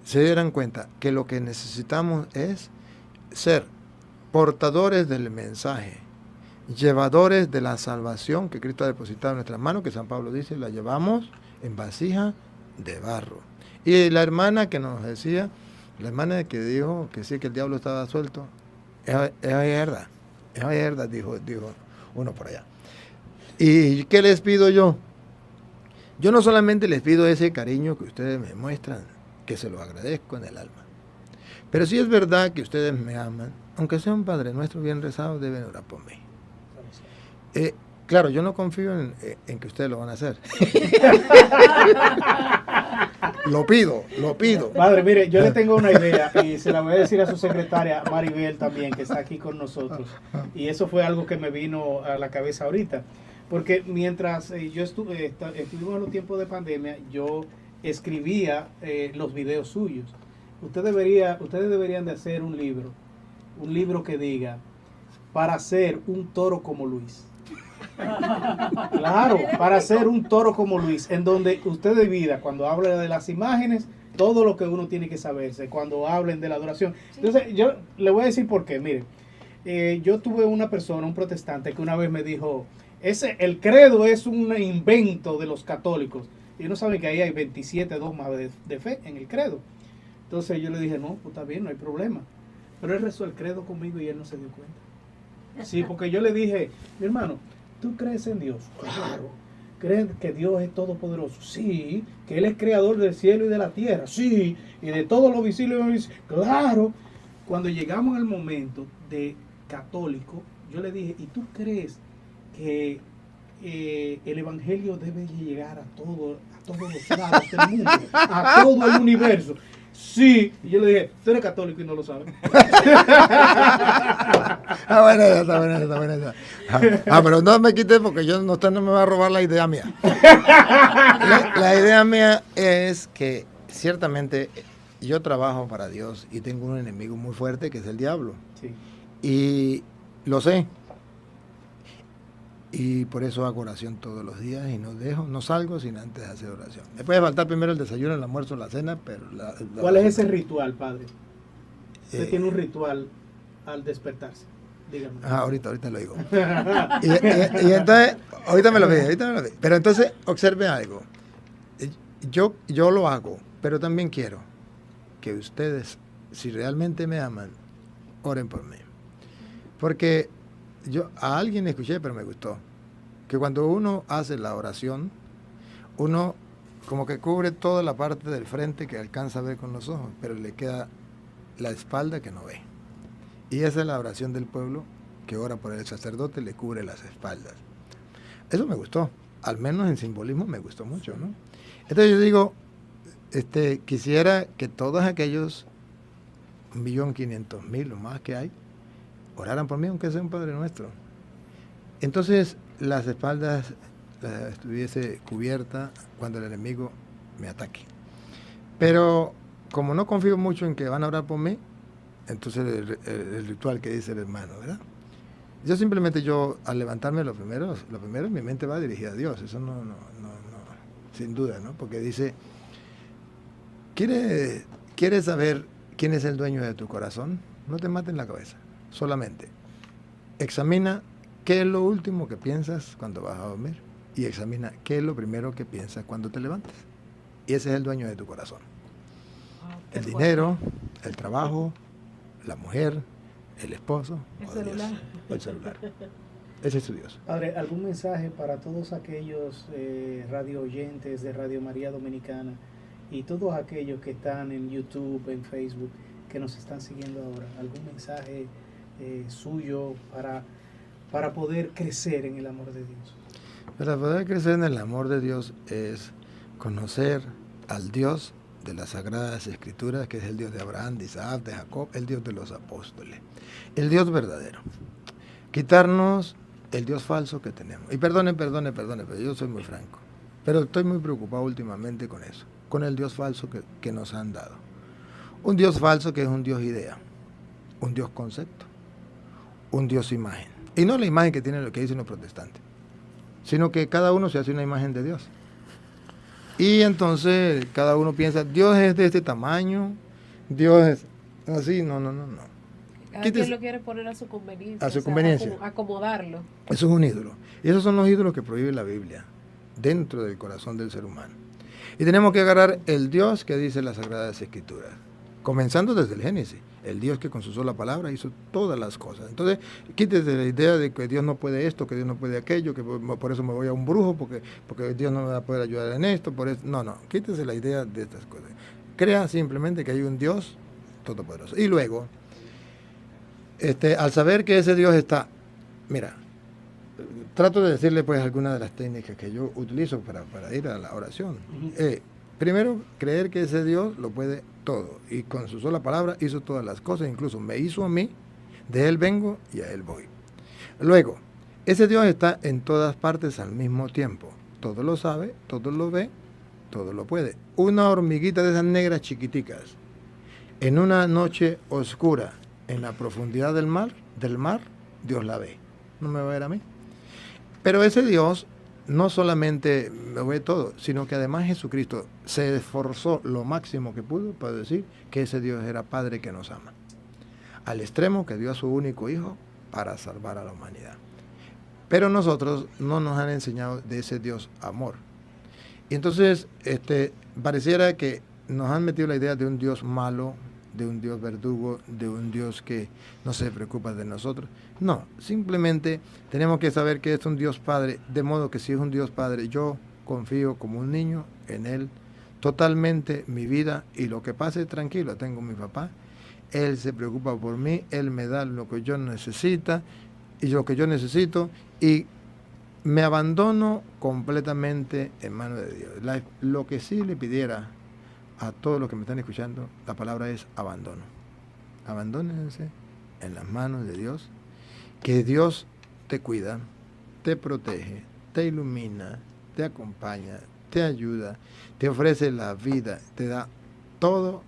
se dieran cuenta que lo que necesitamos es ser portadores del mensaje, llevadores de la salvación que Cristo ha depositado en nuestras manos, que San Pablo dice, la llevamos en vasija de barro. Y la hermana que nos decía, la hermana que dijo que sí, que el diablo estaba suelto, es verdad. Es verdad, dijo uno por allá. ¿Y qué les pido yo? Yo no solamente les pido ese cariño que ustedes me muestran, que se lo agradezco en el alma. Pero sí es verdad que ustedes me aman, aunque sea un Padre Nuestro bien rezado, deben orar por mí. Claro, yo no confío en que ustedes lo van a hacer. Lo pido. Padre, mire, yo le tengo una idea y se la voy a decir a su secretaria, Maribel, también, que está aquí con nosotros. Y eso fue algo que me vino a la cabeza ahorita. Porque mientras yo estuvimos en los tiempos de pandemia, yo escribía los videos suyos. Ustedes deberían de hacer un libro que diga, para ser un toro como Luis. Claro, para ser un toro como Luis, en donde usted divida, cuando habla de las imágenes, todo lo que uno tiene que saberse, cuando hablen de la adoración. Entonces, yo le voy a decir por qué. Mire, yo tuve una persona, un protestante, que una vez me dijo, el credo es un invento de los católicos. Y no saben que ahí hay 27 dogmas de fe en el credo. Entonces yo le dije, no, pues está bien, no hay problema. Pero él rezó el credo conmigo y él no se dio cuenta. Sí, porque yo le dije, mi hermano, ¿tú crees en Dios? Claro. ¿Crees que Dios es todopoderoso? Sí. ¿Que Él es creador del cielo y de la tierra? Sí. ¿Y de todo lo visible y lo invisible? Claro. Cuando llegamos al momento de católico, yo le dije, ¿y tú crees que el evangelio debe llegar a todos los lados del mundo, a todo el universo? Sí, y yo le dije, tú eres católico y no lo sabes. Está buena. Pero no me quites porque usted no me va a robar la idea mía. La idea mía es que ciertamente yo trabajo para Dios y tengo un enemigo muy fuerte que es el diablo. Sí. Y lo sé. Y por eso hago oración todos los días y no salgo sin antes hacer oración. Me puede faltar primero el desayuno, el almuerzo, la cena, pero... ¿Cuál es ese ritual, padre? Usted tiene un ritual al despertarse, dígame. Ahorita lo digo. y entonces, ahorita me lo ve. Pero entonces, observe algo. Yo lo hago, pero también quiero que ustedes, si realmente me aman, oren por mí. Porque... yo a alguien escuché, pero me gustó, que cuando uno hace la oración, uno como que cubre toda la parte del frente que alcanza a ver con los ojos, pero le queda la espalda que no ve. Y esa es la oración del pueblo que ora por el sacerdote, le cubre las espaldas. Eso me gustó, al menos en simbolismo me gustó mucho, ¿no? Entonces yo digo, quisiera que todos aquellos 1.500.000 o más que hay, oraran por mí, aunque sea un Padre Nuestro. Entonces, las espaldas estuviese cubierta cuando el enemigo me ataque. Pero, como no confío mucho en que van a orar por mí, entonces el ritual que dice el hermano, ¿verdad? Yo simplemente, al levantarme lo primero mi mente va dirigida a Dios. Eso no, sin duda, ¿no? Porque dice, ¿quieres saber quién es el dueño de tu corazón? No te mates la cabeza. Solamente examina qué es lo último que piensas cuando vas a dormir y examina qué es lo primero que piensas cuando te levantas. Y ese es el dueño de tu corazón. El dinero, el trabajo, la mujer, el esposo, el celular. Ese es tu Dios. Padre, ¿algún mensaje para todos aquellos radio oyentes de Radio María Dominicana y todos aquellos que están en YouTube, en Facebook, que nos están siguiendo ahora? ¿Algún mensaje suyo para poder crecer en el amor de Dios? Para poder crecer en el amor de Dios es conocer al Dios de las Sagradas Escrituras, que es el Dios de Abraham, de Isaac, de Jacob, el Dios de los apóstoles, el Dios verdadero. Quitarnos el Dios falso que tenemos. Y perdone, pero yo soy muy franco. Pero estoy muy preocupado últimamente con eso, con el Dios falso que nos han dado. Un Dios falso que es un Dios idea, un Dios concepto, un Dios imagen. Y no la imagen que tienen lo que dicen los protestantes, sino que cada uno se hace una imagen de Dios. Y entonces cada uno piensa, Dios es de este tamaño, Dios es así, no. ¿Quién lo quiere poner a su conveniencia? A su conveniencia. Acomodarlo. Eso es un ídolo. Y esos son los ídolos que prohíbe la Biblia, dentro del corazón del ser humano. Y tenemos que agarrar el Dios que dice las Sagradas Escrituras. comenzando desde el Génesis. El Dios que con su sola palabra hizo todas las cosas. Entonces, quítese la idea de que Dios no puede esto, que Dios no puede aquello, que por eso me voy a un brujo, porque Dios no me va a poder ayudar en esto. Por eso. No, quítese la idea de estas cosas. Crea simplemente que hay un Dios todopoderoso. Y luego, al saber que ese Dios está, mira, trato de decirle pues algunas de las técnicas que yo utilizo para ir a la oración. Primero, creer que ese Dios lo puede todo y con su sola palabra hizo todas las cosas, incluso me hizo a mí, de Él vengo y a Él voy. Luego, ese Dios está en todas partes al mismo tiempo. Todo lo sabe, todo lo ve, todo lo puede. Una hormiguita de esas negras chiquiticas, en una noche oscura, en la profundidad del mar, Dios la ve. No me va a ver a mí. Pero ese Dios no solamente lo ve todo, sino que además Jesucristo se esforzó lo máximo que pudo para decir que ese Dios era Padre que nos ama. Al extremo que dio a su único Hijo para salvar a la humanidad. Pero nosotros no nos han enseñado de ese Dios amor. Y entonces pareciera que nos han metido la idea de un Dios malo, de un Dios verdugo, de un Dios que no se preocupa de nosotros. No, simplemente tenemos que saber que es un Dios Padre, de modo que si es un Dios Padre, yo confío como un niño en Él, totalmente mi vida, y lo que pase, tranquilo, tengo a mi papá, Él se preocupa por mí, Él me da lo que yo necesito, y me abandono completamente en manos de Dios. Lo que sí le pidiera a todos los que me están escuchando, la palabra es abandono. Abandónense en las manos de Dios, que Dios te cuida, te protege, te ilumina, te acompaña, te ayuda, te ofrece la vida, te da todo,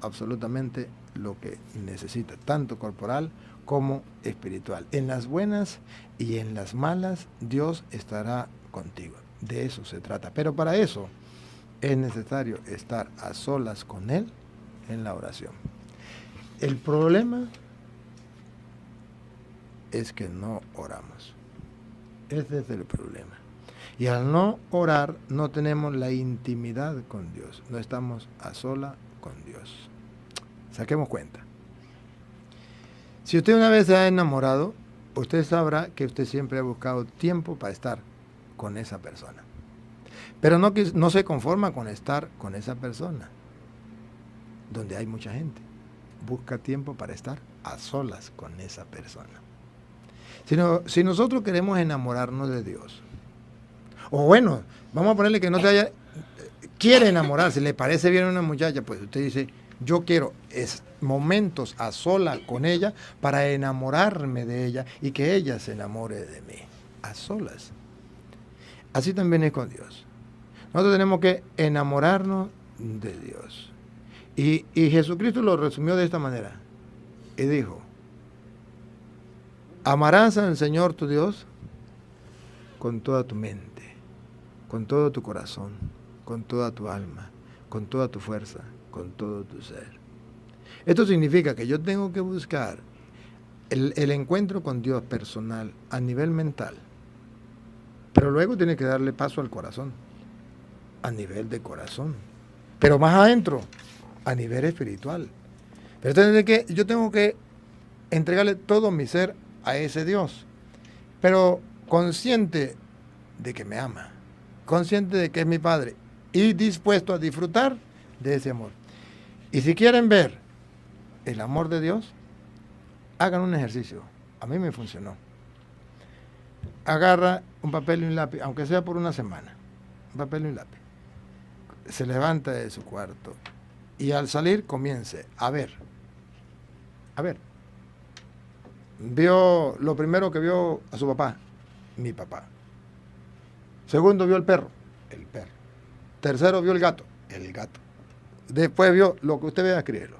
absolutamente lo que necesitas, tanto corporal como espiritual. En las buenas y en las malas, Dios estará contigo. De eso se trata. Pero para eso es necesario estar a solas con Él en la oración. El problema es que no oramos. Ese es el problema. Y al no orar, no tenemos la intimidad con Dios. No estamos a sola con Dios. Saquemos cuenta. Si usted una vez se ha enamorado, usted sabrá que usted siempre ha buscado tiempo para estar con esa persona. Pero no se conforma con estar con esa persona, donde hay mucha gente. Busca tiempo para estar a solas con esa persona. Si nosotros queremos enamorarnos de Dios, o bueno, vamos a ponerle que no quiere enamorarse, le parece bien a una muchacha, pues usted dice, yo quiero momentos a solas con ella para enamorarme de ella y que ella se enamore de mí, a solas. Así también es con Dios. Nosotros tenemos que enamorarnos de Dios. Y Jesucristo lo resumió de esta manera. Y dijo, amarás al Señor tu Dios con toda tu mente, con todo tu corazón, con toda tu alma, con toda tu fuerza, con todo tu ser. Esto significa que yo tengo que buscar el encuentro con Dios personal a nivel mental, pero luego tiene que darle paso al corazón, a nivel de corazón, pero más adentro, a nivel espiritual. Pero entonces que yo tengo que entregarle todo mi ser a ese Dios, pero consciente de que me ama, consciente de que es mi Padre y dispuesto a disfrutar de ese amor. Y si quieren ver el amor de Dios, hagan un ejercicio. A mí me funcionó. Agarra un papel y un lápiz, aunque sea por una semana, un papel y un lápiz. Se levanta de su cuarto y al salir comience a ver. Vio, lo primero que vio a su papá, mi papá. Segundo vio el perro. Tercero vio el gato. Después vio lo que usted vea, escríbelo.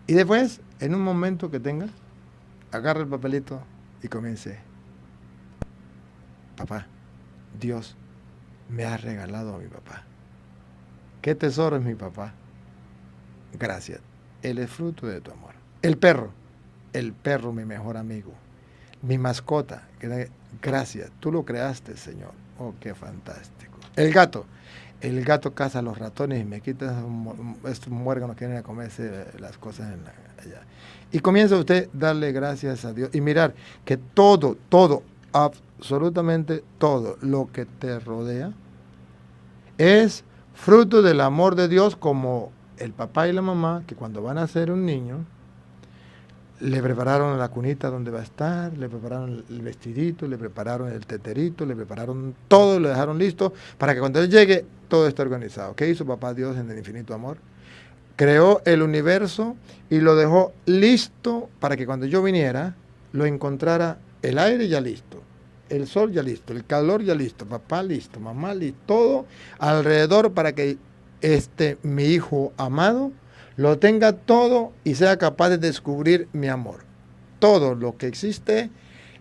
Y después, en un momento que tenga, agarra el papelito y comience. Papá, Dios me ha regalado a mi papá. ¿Qué tesoro es mi papá? Gracias. Él es fruto de tu amor. El perro, mi mejor amigo. Mi mascota, gracias. Tú lo creaste, Señor. Oh, qué fantástico. El gato, el gato caza a los ratones y me quita estos muérganos que vienen a comerse las cosas allá. Y comienza usted a darle gracias a Dios y mirar que todo, absolutamente todo lo que te rodea es fruto del amor de Dios, como el papá y la mamá, que cuando van a hacer un niño, le prepararon la cunita donde va a estar, le prepararon el vestidito, le prepararon el teterito, le prepararon todo, lo dejaron listo para que cuando él llegue todo esté organizado. ¿Qué hizo papá Dios en el infinito amor? Creó el universo y lo dejó listo para que cuando yo viniera lo encontrara el aire ya listo, el sol ya listo, el calor ya listo, papá listo, mamá listo, todo alrededor para que mi hijo amado lo tenga todo y sea capaz de descubrir mi amor. Todo lo que existe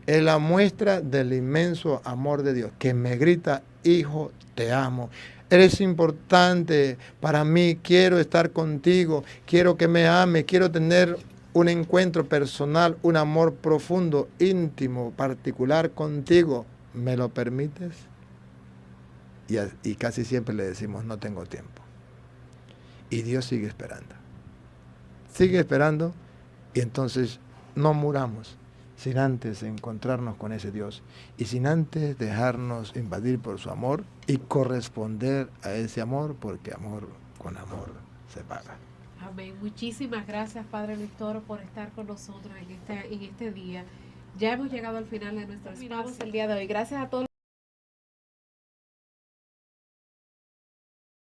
es la muestra del inmenso amor de Dios, que me grita: hijo, te amo. Eres importante para mí, quiero estar contigo, quiero que me ame, quiero tener un encuentro personal, un amor profundo, íntimo, particular contigo. ¿Me lo permites? Y casi siempre le decimos: no tengo tiempo. Y Dios sigue esperando. Sigue esperando, y entonces no muramos sin antes encontrarnos con ese Dios y sin antes dejarnos invadir por su amor y corresponder a ese amor, porque amor con amor se paga. Amén. Muchísimas gracias, Padre Luis Toro, por estar con nosotros en este día. Ya hemos llegado al final de nuestro espacio el día de hoy. Gracias a todos.